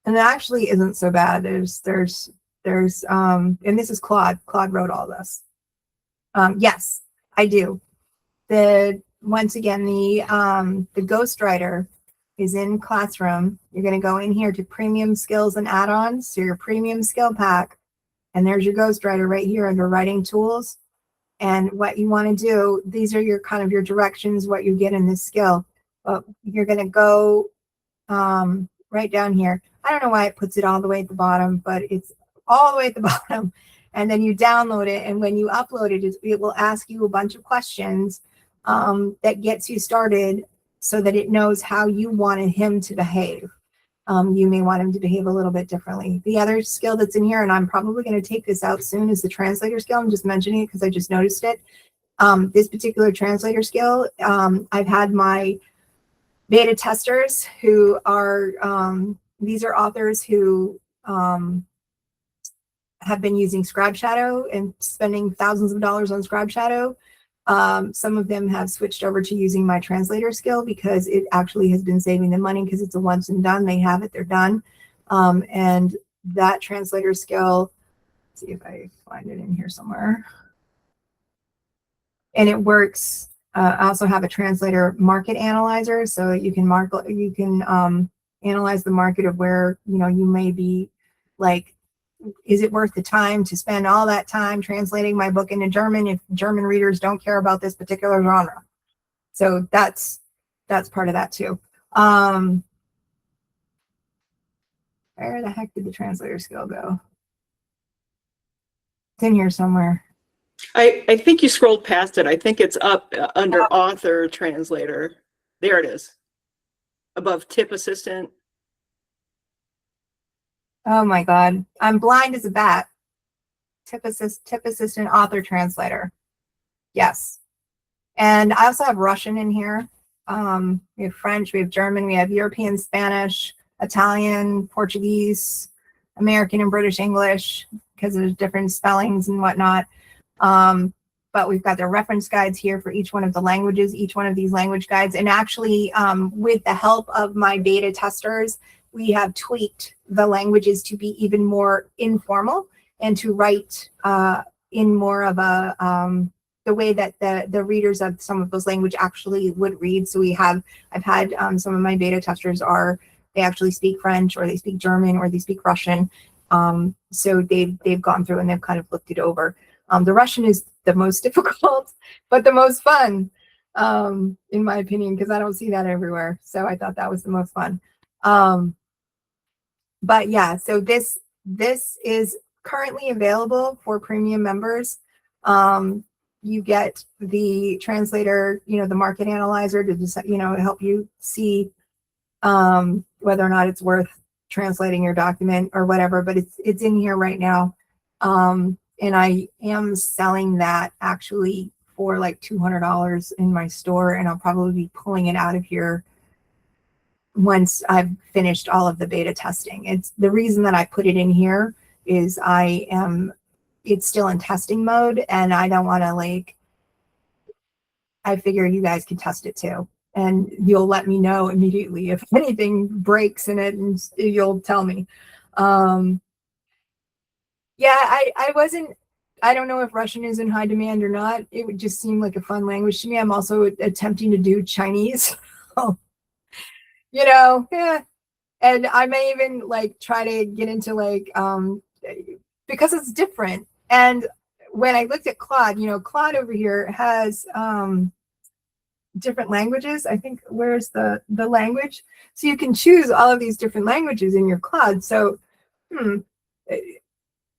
it actually isn't so bad. There's and this is Claude. Claude wrote all this. Yes, I do. Once again, the Ghostwriter is in Classroom. You're going to go in here to premium skills and add-ons. So your premium skill pack, and there's your Ghostwriter right here under writing tools. And what you want to do, these are your kind of your directions, what you get in this skill. But you're going to go right down here. I don't know why it puts it all the way at the bottom, but it's all the way at the bottom. And then you download it. And when you upload it, it will ask you a bunch of questions that gets you started so that it knows how you wanted him to behave. You may want him to behave a little bit differently. The other skill that's in here, and I'm probably going to take this out soon, is the translator skill. I'm just mentioning it because I just noticed it. This particular translator skill, I've had my beta testers who are, these are authors who have been using Scribe Shadow and spending thousands of dollars on Scribe Shadow. Some of them have switched over to using my translator skill because it actually has been saving them money because it's a once and done. They have it, they're done. And that translator skill, let's see if I find it in here somewhere. And it works. I also have a translator market analyzer, so you can analyze the market of where you may be, like, is it worth the time to spend all that time translating my book into German if German readers don't care about this particular genre? So that's part of that too. Where the heck did the translator skill go? It's in here somewhere. I think you scrolled past it. I think it's up under author translator. There it is. Above tip assistant. Oh my God. I'm blind as a bat. Tip assistant author translator. Yes. And I also have Russian in here. We have French, we have German, we have European Spanish, Italian, Portuguese, American and British English, because there's different spellings and whatnot. But we've got the reference guides here for each one of the languages, each one of these language guides. And actually, with the help of my beta testers, we have tweaked the languages to be even more informal and to write in more of a the way that the readers of some of those language actually would read. So I've had some of my beta testers they actually speak French, or they speak German, or they speak Russian. So they've gone through and they've kind of looked it over. The Russian is the most difficult, but the most fun, in my opinion, because I don't see that everywhere. So I thought that was the most fun. But yeah, so this is currently available for premium members. You get the translator, the market analyzer to just, help you see whether or not it's worth translating your document or whatever. But it's in here right now, and I am selling that actually for like $200 in my store, and I'll probably be pulling it out of here once I've finished all of the beta testing. It's the reason that I put it in here is it's still in testing mode, and I don't want to I figure you guys can test it too. And you'll let me know immediately if anything breaks in it, and you'll tell me. Yeah, I don't know if Russian is in high demand or not. It would just seem like a fun language to me. I'm also attempting to do Chinese. Yeah. And I may even try to get into because it's different. And when I looked at Claude, Claude over here has different languages. I think, where's the language? So you can choose all of these different languages in your Claude. So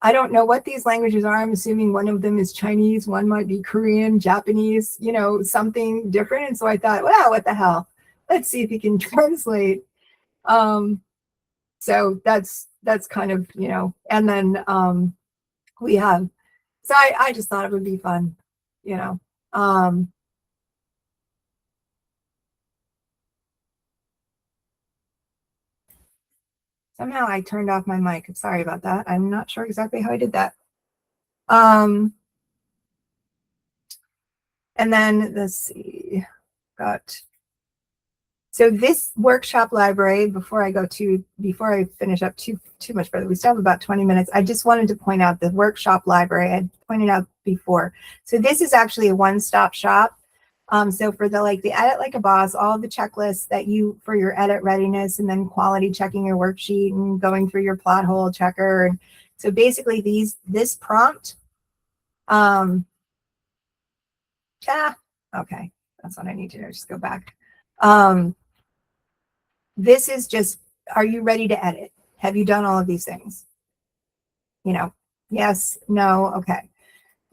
I don't know what these languages are. I'm assuming one of them is Chinese, one might be Korean, Japanese, you know, something different. And so I thought, wow, what the hell? Let's see if he can translate. So that's kind of, you know, and then we have, so I just thought it would be fun, you know. Somehow I turned off my mic. I'm sorry about that. I'm not sure exactly how I did that. And then let's see, so this workshop library, before I finish up too much further, we still have about 20 minutes. I just wanted to point out the workshop library I had pointed out before. So this is actually a one-stop shop. So for the edit like a boss, all the checklists that for your edit readiness, and then quality checking your worksheet and going through your plot hole checker. And so basically this prompt, okay, that's what I need to do. Just go back. This is just, are you ready to edit? Have you done all of these things? You know, yes, no, okay.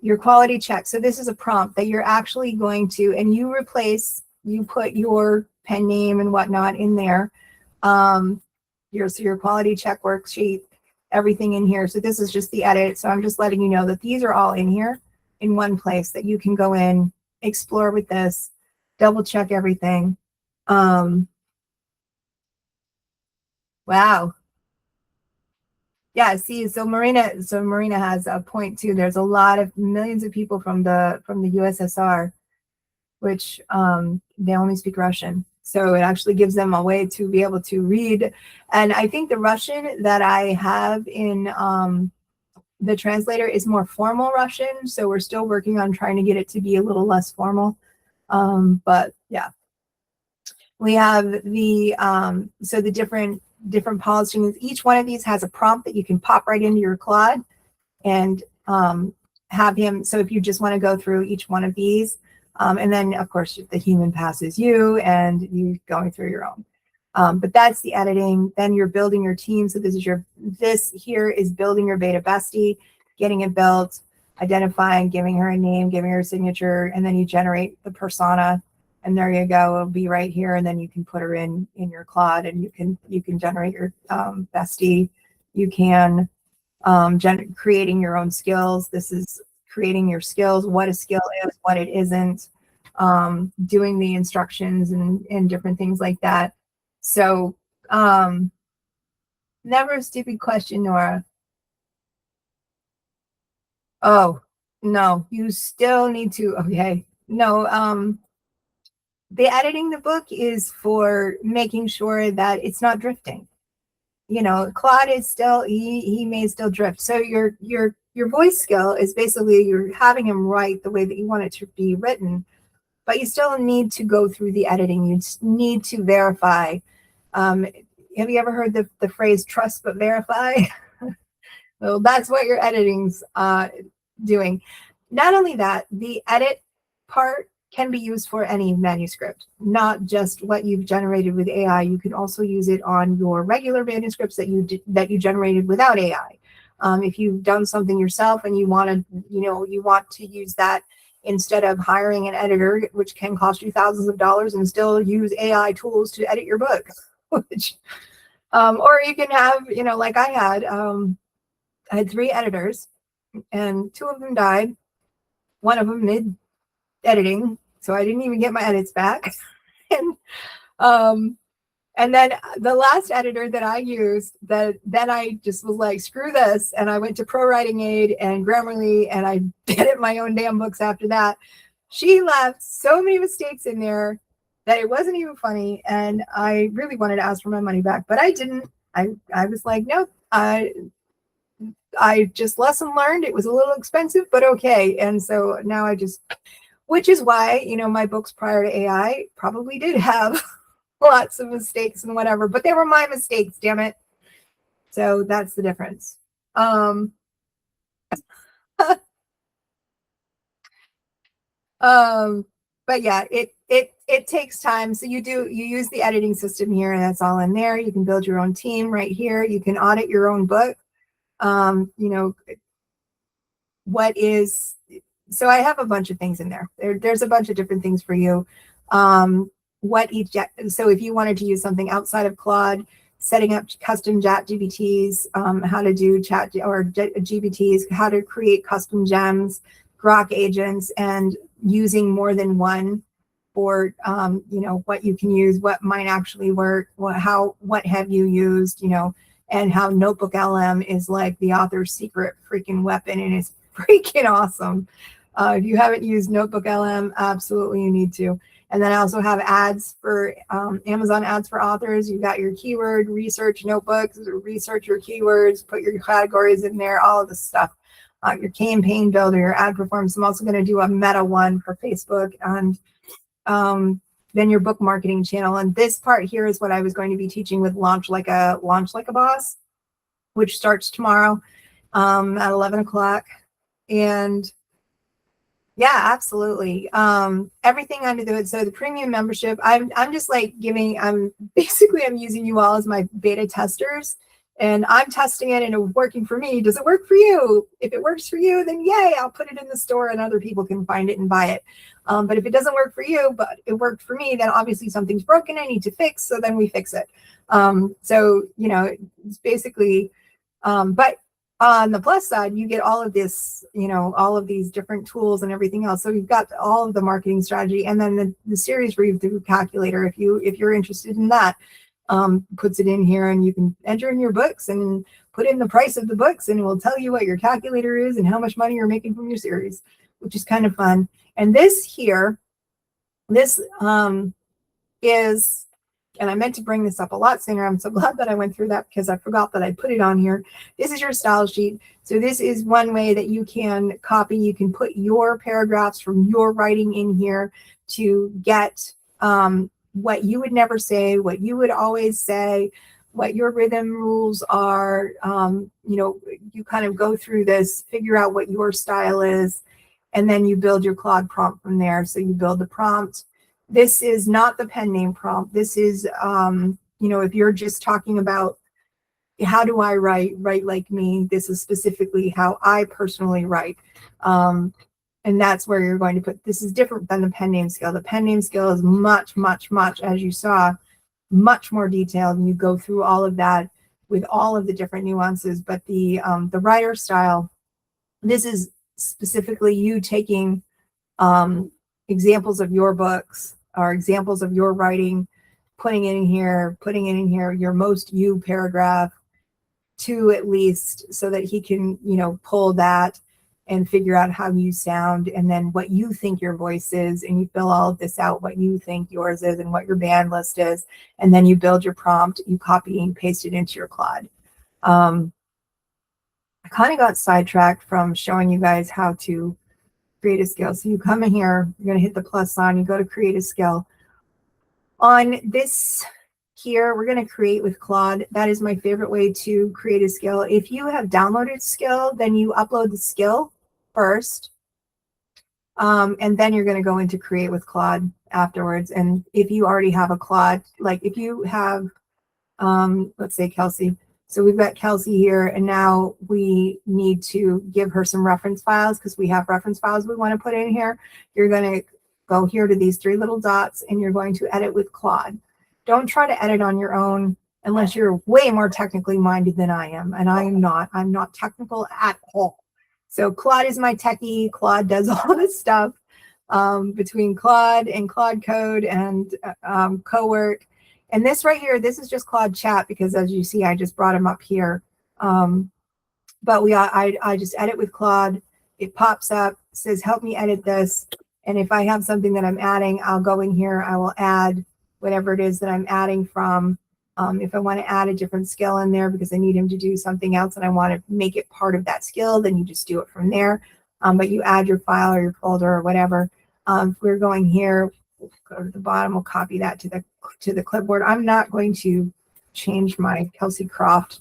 Your quality check. So this is a prompt that you're actually going to, and you put your pen name and whatnot in there. Your quality check worksheet, everything in here. So this is just the edit. So I'm just letting you know that these are all in here in one place that you can go in, explore with this, double check everything. Wow. Yeah, see, so Marina has a point too. There's a lot of millions of people from the USSR, which they only speak Russian. So it actually gives them a way to be able to read. And I think the Russian that I have in the translator is more formal Russian. So we're still working on trying to get it to be a little less formal. But yeah, we have the so the different policy. Each one of these has a prompt that you can pop right into your Claude and have him. So if you just want to go through each one of these, and then of course the human passes you and you going through your own. But that's the editing. Then you're building your team. So this here is building your beta bestie, getting it built, identifying, giving her a name, giving her a signature, and then you generate the persona. And there you go. It'll be right here, and then you can put her in your Claude, and you can generate your bestie. You can creating your own skills. This is creating your skills. What a skill is, what it isn't. Doing the instructions and different things like that. So never a stupid question, Nora. Oh no, you still need to. Okay, no. The editing the book is for making sure that it's not drifting. You know, Claude is still, he may still drift. So your voice skill is basically you're having him write the way that you want it to be written, but you still need to go through the editing. You need to verify. Have you ever heard the phrase trust but verify? Well, that's what your editing's doing. Not only that, the edit part can be used for any manuscript, not just what you've generated with AI. You can also use it on your regular manuscripts that you generated without AI. If you've done something yourself and you want to use that instead of hiring an editor, which can cost you thousands of dollars, and still use AI tools to edit your book, which, or you can have, like I had 3 editors, and 2 of them died. One of them mid editing, so I didn't even get my edits back. And then the last editor that I used, then I just was like, screw this, and I went to Pro Writing Aid and Grammarly, and I edit my own damn books after that. She left so many mistakes in there that it wasn't even funny, and I really wanted to ask for my money back, but I didn't. I was like, nope. I just lesson learned. It was a little expensive, but okay. And so now which is why, my books prior to AI probably did have lots of mistakes and whatever, but they were my mistakes, damn it. So that's the difference. But yeah, it takes time. So you use the editing system here, and that's all in there. You can build your own team right here. You can audit your own book. so I have a bunch of things in there. There's a bunch of different things for you. So if you wanted to use something outside of Claude, setting up custom chat GBTs, how to do chat or GBTs, how to create custom gems, grok agents, and using more than one for, what you can use, what might actually work, what have you used, and how Notebook LM is like the author's secret freaking weapon, and it's freaking awesome. If you haven't used Notebook LM, absolutely you need to. And then I also have ads for Amazon ads for authors. You've got your keyword research notebooks, research your keywords, put your categories in there, all of this stuff. Your campaign builder, your ad performance. I'm also going to do a meta one for Facebook, and then your book marketing channel. And this part here is what I was going to be teaching with Launch Like a Boss, which starts tomorrow at 11 o'clock. And yeah, absolutely. Everything under the premium membership, I'm just like I'm using you all as my beta testers, and I'm testing it and it's working for me. Does it work for you? If it works for you, then yay, I'll put it in the store and other people can find it and buy it. But if it doesn't work for you, but it worked for me, then obviously something's broken, I need to fix. So then we fix it. It's basically, but on the plus side, you get all of this, all of these different tools and everything else. So you've got all of the marketing strategy, and then the series review calculator, if you're interested in that, puts it in here, and you can enter in your books and put in the price of the books, and it will tell you what your calculator is and how much money you're making from your series, which is kind of fun. And this here, is, and I meant to bring this up a lot sooner. I'm so glad that I went through that because I forgot that I put it on here. This is your style sheet. So this is one way that you can copy. You can put your paragraphs from your writing in here to get what you would never say, what you would always say, what your rhythm rules are. You kind of go through this, figure out what your style is, and then you build your Claude prompt from there. So you build the prompt. This is not the pen name prompt. This is, if you're just talking about how do I write like me, this is specifically how I personally write. And that's where you're going to put, this is different than the pen name skill. The pen name skill is much, much, much, as you saw, much more detailed. And you go through all of that with all of the different nuances. But the writer style, this is specifically you taking examples of your books or examples of your writing, putting it in here, your most you paragraph, 2 at least, so that he can, pull that and figure out how you sound, and then what you think your voice is, and you fill all of this out, what you think yours is and what your band list is, and then you build your prompt, you copy and paste it into your Claude. I kind of got sidetracked from showing you guys how to create a skill. So you come in here, you're going to hit the plus sign, you go to create a skill. On this here, we're going to create with Claude. That is my favorite way to create a skill. If you have downloaded skill, then you upload the skill first. And then you're going to go into create with Claude afterwards. And if you already have a Claude, like if you have, let's say Kelsey. So we've got Kelsey here, and now we need to give her some reference files because we have reference files we want to put in here. You're going to go here to these 3 little dots, and you're going to edit with Claude. Don't try to edit on your own unless you're way more technically minded than I am, and I am not. I'm not technical at all. So Claude is my techie. Claude does all this stuff between Claude and Claude Code and co-work. And this right here, this is just Claude Chat because, as you see, I just brought him up here. But I just edit with Claude. It pops up, says, help me edit this. And if I have something that I'm adding, I'll go in here. I will add whatever it is that I'm adding from. If I want to add a different skill in there because I need him to do something else and I want to make it part of that skill, then you just do it from there. But you add your file or your folder or whatever. If we're going here, go to the bottom, we'll copy that to the clipboard. I'm not going to change my Kelsey Croft,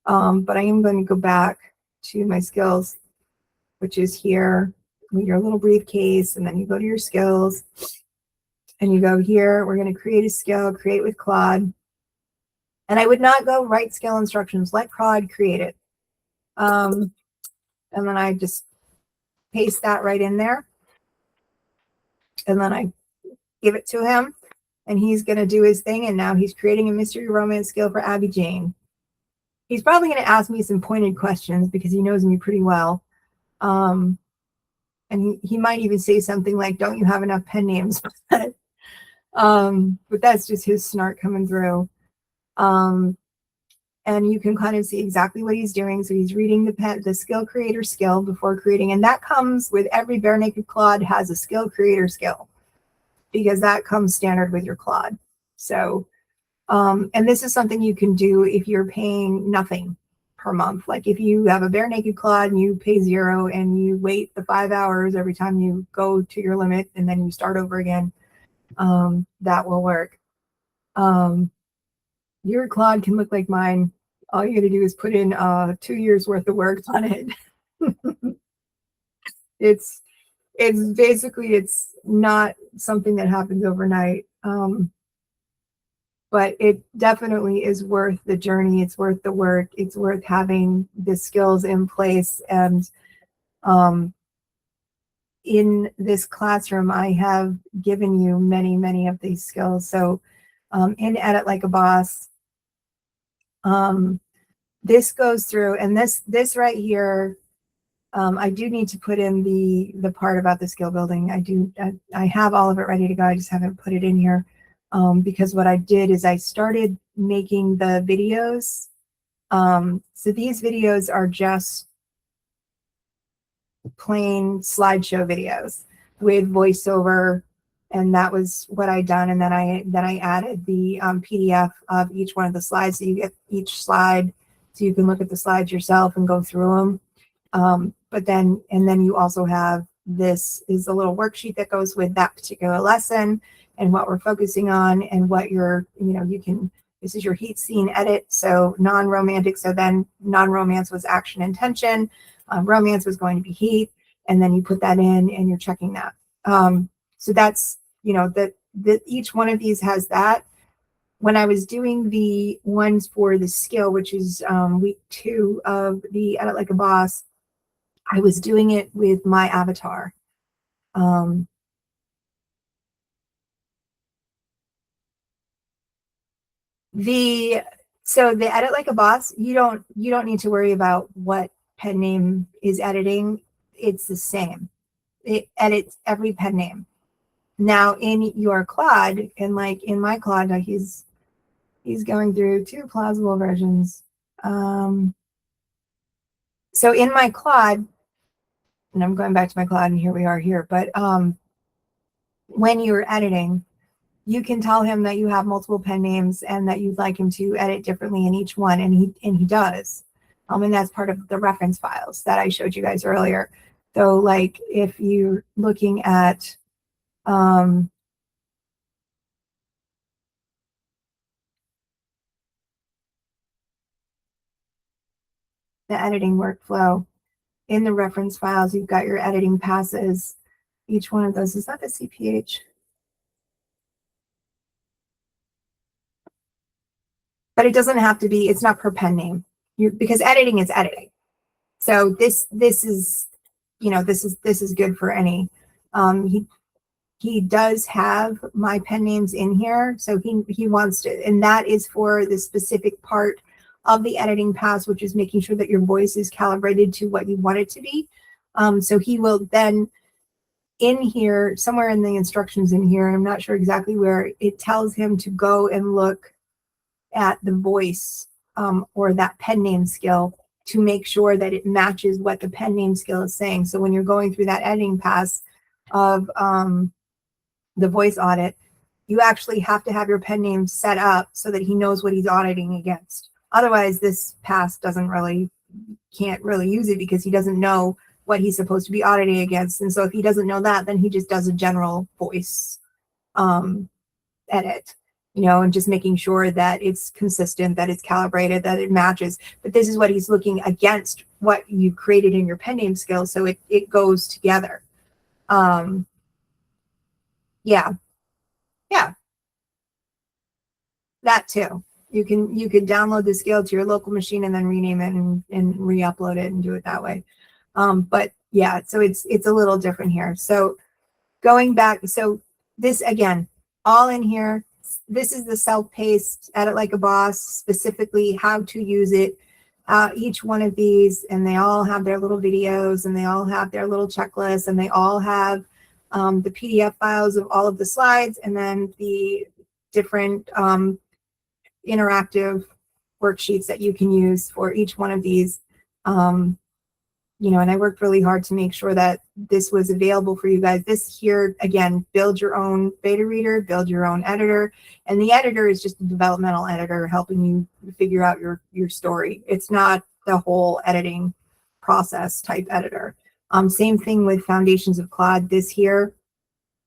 but I am going to go back to my skills, which is here with your little briefcase, and then you go to your skills and you go here. We're going to create a skill, create with Claude. And I would not go write skill instructions. Let Claude create it. And then I just paste that right in there. And then I give it to him, and he's going to do his thing. And now he's creating a mystery romance skill for Abby Jane. He's probably going to ask me some pointed questions because he knows me pretty well. And he might even say something like, don't you have enough pen names? But that's just his snark coming through. And you can kind of see exactly what he's doing. So he's reading the skill creator skill before creating. And that comes with every Bare Naked Claude has a skill creator skill, because that comes standard with your Claude. So, and this is something you can do if you're paying nothing per month. Like if you have a Bare Naked Claude and you pay 0 and you wait the 5 hours every time you go to your limit and then you start over again, that will work. Your Claude can look like mine. All you got to do is put in 2 years worth of work on it. It's basically, it's not something that happens overnight. But it definitely is worth the journey. It's worth the work. It's worth having the skills in place. And in this classroom, I have given you many, many of these skills. So in Edit Like a Boss, this goes through, and this right here, I do need to put in the part about the skill building. I have all of it ready to go. I just haven't put it in here because what I did is I started making the videos. So these videos are just plain slideshow videos with voiceover, and that was what I done. And then I added the PDF of each one of the slides, so you get each slide, so you can look at the slides yourself and go through them. But then you also have, this is a little worksheet that goes with that particular lesson and what we're focusing on and what you're, this is your heat scene edit. So non-romantic. So then non-romance was action and tension. Romance was going to be heat. And then you put that in and you're checking that. So that's, that each one of these has that. When I was doing the ones for the skill, which is week 2 of the Edit Like a Boss, I was doing it with my avatar. So the Edit Like a Boss, you don't need to worry about what pen name is editing. It's the same. It edits every pen name. Now in your Claude, and like in my Claude, he's going through 2 plausible versions. So in my Claude, and I'm going back to my Claude, and here we are here, but when you're editing, you can tell him that you have multiple pen names and that you'd like him to edit differently in each one, and he does. And that's part of the reference files that I showed you guys earlier. So like if you're looking at the editing workflow, in the reference files, you've got your editing passes. Each one of those, is that the CPH? But it doesn't have to be, it's not per pen name, because editing is editing. So this is, this is good for any. He does have my pen names in here, so he wants to, and that is for the specific part of the editing pass, which is making sure that your voice is calibrated to what you want it to be. So he will then, in here, somewhere in the instructions in here, and I'm not sure exactly where, it tells him to go and look at the voice or that pen name skill to make sure that it matches what the pen name skill is saying. So when you're going through that editing pass of the voice audit, you actually have to have your pen name set up so that he knows what he's auditing against. Otherwise, this pass can't really use it because he doesn't know what he's supposed to be auditing against. And so if he doesn't know that, then he just does a general voice edit, and just making sure that it's consistent, that it's calibrated, that it matches. But this is what he's looking against, what you created in your pen name skill. So it goes together. Yeah. That too. You could download the skill to your local machine and then rename it and re-upload it and do it that way. But Yeah, so it's a little different here. So going back, so this again, all in here. This is the self-paced edit like a boss, specifically how to use it. Each one of these, and they all have their little videos, and they all have their little checklists, and they all have the PDF files of all of the slides, and then the different interactive worksheets that you can use for each one of these. And I worked really hard to make sure that this was available for you guys. This here, again, build your own beta reader, build your own editor. And the editor is just a developmental editor helping you figure out your story. It's not the whole editing process type editor. Same thing with Foundations of Claude. This here,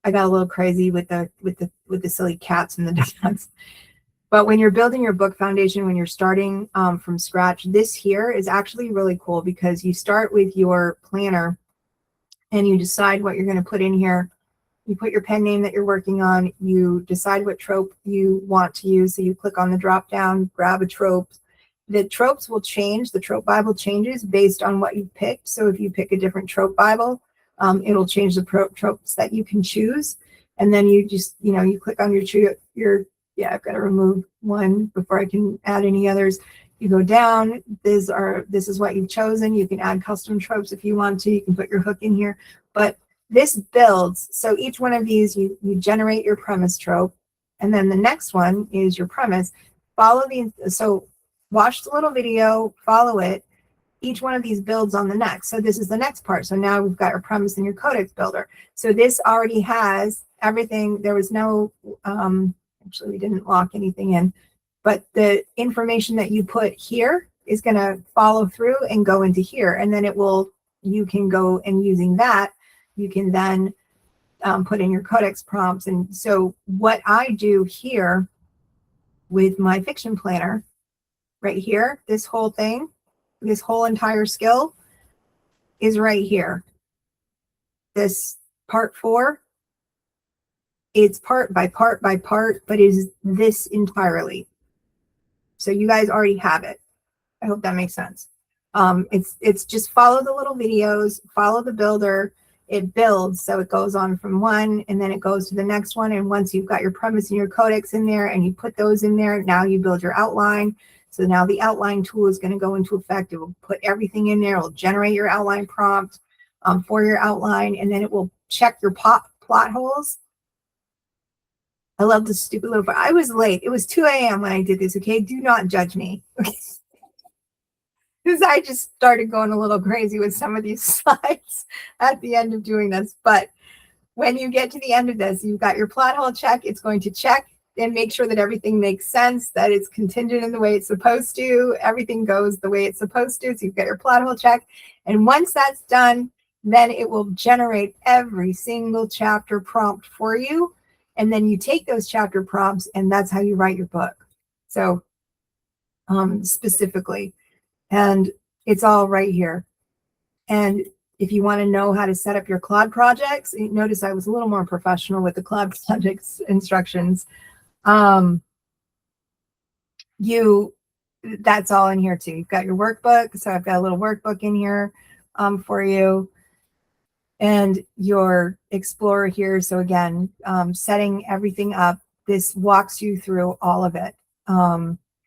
I got a little crazy with the silly cats and the dogs. But when you're building your book foundation, when you're starting from scratch, this here is actually really cool because you start with your planner and you decide what you're going to put in here. You put your pen name that you're working on. You decide what trope you want to use. So you click on the drop down, grab a trope. The tropes will change. The trope Bible changes based on what you picked. So if you pick a different trope Bible, it'll change the tropes that you can choose. And then you just, you click on your yeah, I've got to remove one before I can add any others. You go down, this is what you've chosen. You can add custom tropes if you want to. You can put your hook in here, but this builds. So each one of these, you generate your premise trope, and then the next one is your premise. So watch the little video, follow it. Each one of these builds on the next. So this is the next part. So now we've got your premise and your codex builder. So this already has everything. There was no, actually, we didn't lock anything in, but the information that you put here is going to follow through and go into here. And then you can go and using that, you can then put in your codex prompts. And so what I do here with my fiction planner right here, this whole thing, this whole entire skill is right here. This part 4, it's part by part by part, but is this entirely. So you guys already have it. I hope that makes sense. It's just follow the little videos, follow the builder. It builds, so it goes on from one, and then it goes to the next one. And once you've got your premise and your codex in there, and you put those in there, now you build your outline. So now the outline tool is going to go into effect. It will put everything in there. It will generate your outline prompt for your outline, and then it will check your plot holes. I love this stupid little, but I was late. It was 2 a.m. when I did this, okay? Do not judge me. Because I just started going a little crazy with some of these slides at the end of doing this. But when you get to the end of this, you've got your plot hole check. It's going to check and make sure that everything makes sense, that it's contingent in the way it's supposed to. Everything goes the way it's supposed to. So you've got your plot hole check. And once that's done, then it will generate every single chapter prompt for you. And then you take those chapter prompts, and that's how you write your book. So specifically, and it's all right here. And if you want to know how to set up your Claude projects, notice I was a little more professional with the Claude projects instructions. That's all in here too. You've got your workbook. So I've got a little workbook in here for you. And your Explorer here. So again, setting everything up. This walks you through all of it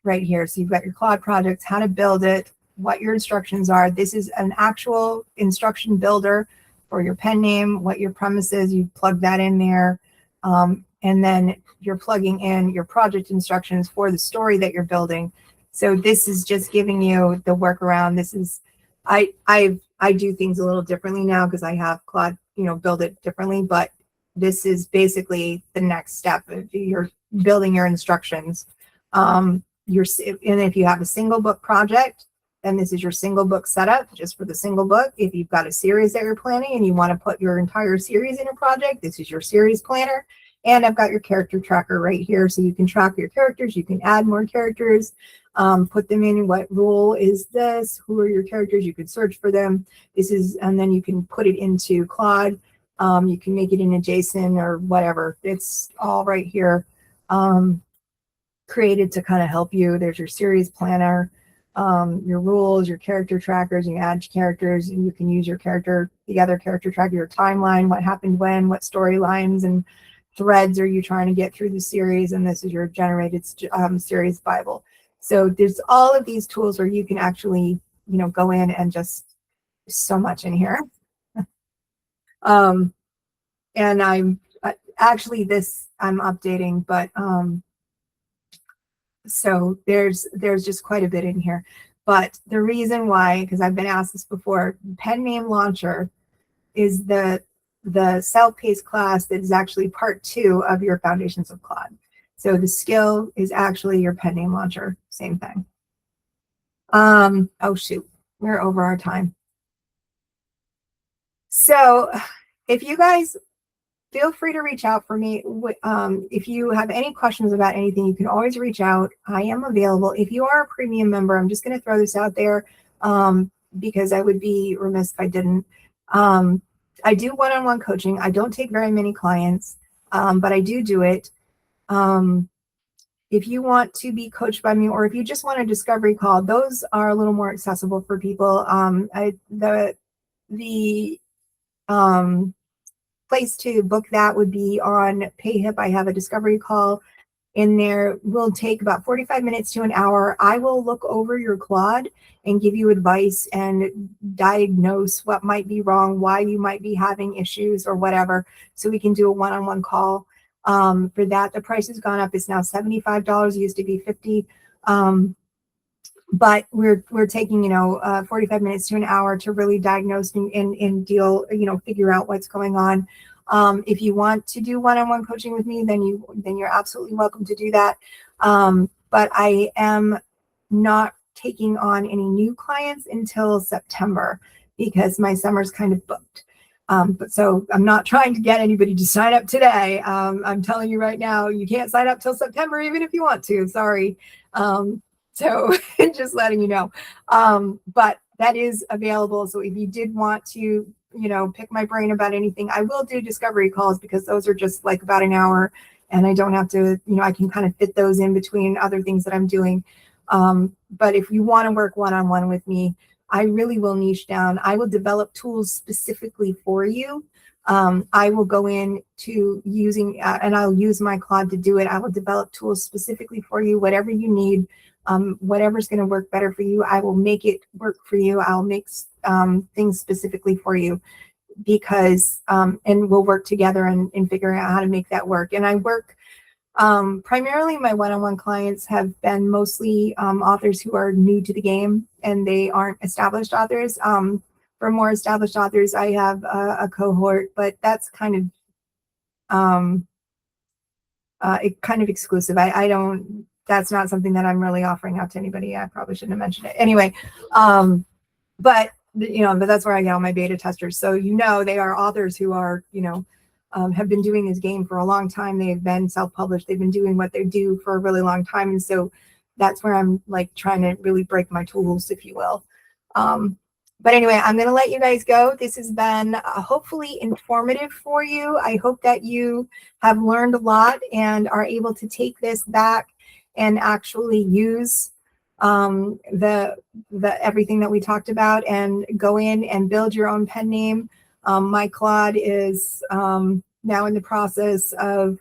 right here. So you've got your Claude projects, how to build it, what your instructions are. This is an actual instruction builder for your pen name, what your premise is. You plug that in there. And then you're plugging in your project instructions for the story that you're building. So this is just giving you the workaround. This is, I do things a little differently now because I have Claude, build it differently, but this is basically the next step. You're building your instructions. And if you have a single book project, then this is your single book setup just for the single book. If you've got a series that you're planning and you want to put your entire series in a project, this is your series planner. And I've got your character tracker right here. So you can track your characters. You can add more characters, put them in. What role is this? Who are your characters? You can search for them. And then you can put it into Claude. You can make it in a JSON or whatever. It's all right here. Created to kind of help you. There's your series planner, your rules, your character trackers. You add characters, and you can use your character together character track, your timeline, what happened when, what storylines and threads are you trying to get through the series, and this is your generated series Bible. So there's all of these tools where you can actually, go in and just so much in here. And I'm actually I'm updating, but so there's just quite a bit in here. But the reason why, because I've been asked this before, pen name launcher is the self-paced class that is actually part 2 of your Foundations of Claude. So the skill is actually your pen name launcher, same thing. Oh shoot, we're over our time. So if you guys feel free to reach out for me. If you have any questions about anything, you can always reach out. I am available. If you are a premium member, I'm just going to throw this out there because I would be remiss if I didn't. I do one-on-one coaching. I don't take very many clients, but I do it. If you want to be coached by me, or if you just want a discovery call, those are a little more accessible for people. The place to book that would be on PayHip. I have a discovery call in there. Will take about 45 minutes to an hour. I will look over your Claude and give you advice and diagnose what might be wrong, why you might be having issues or whatever, so we can do a one-on-one call. For that, the price has gone up. It's now $75. It used to be $50. But we're taking 45 minutes to an hour to really diagnose and deal, figure out what's going on. If you want to do one-on-one coaching with me, then you're absolutely welcome to do that. But I am not taking on any new clients until September because my summer's kind of booked. But so I'm not trying to get anybody to sign up today. I'm telling you right now, you can't sign up till September, even if you want to. Sorry. So just letting you know, but that is available. So if you did want to, pick my brain about anything, I will do discovery calls because those are just like about an hour and I don't have to, I can kind of fit those in between other things that I'm doing. But if you want to work one-on-one with me, I really will niche down. I will develop tools specifically for you. I will go into using, and I'll use my Claude to do it. I will develop tools specifically for you, whatever you need. Whatever's going to work better for you, I will make it work for you. I'll make things specifically for you because, and we'll work together and figuring out how to make that work. And I work, primarily my one-on-one clients have been mostly authors who are new to the game and they aren't established authors. For more established authors, I have a cohort, but that's kind of exclusive. I don't, that's not something that I'm really offering out to anybody. I probably shouldn't have mentioned it. Anyway, but that's where I get all my beta testers. So, they are authors who are, have been doing this game for a long time. They've been self-published. They've been doing what they do for a really long time. And so that's where I'm like trying to really break my tools, if you will. But anyway, I'm going to let you guys go. This has been hopefully informative for you. I hope that you have learned a lot and are able to take this back and actually use the everything that we talked about and go in and build your own pen name. My Claude is now in the process of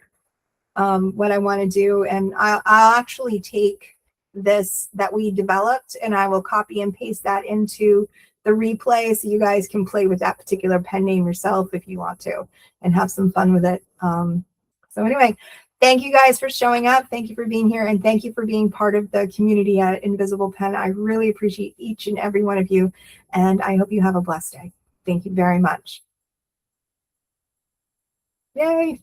what I want to do, and I'll actually take this that we developed and I will copy and paste that into the replay so you guys can play with that particular pen name yourself if you want to and have some fun with it. So anyway, thank you guys for showing up. Thank you for being here. And thank you for being part of the community at Invisible Pen. I really appreciate each and every one of you. And I hope you have a blessed day. Thank you very much. Yay.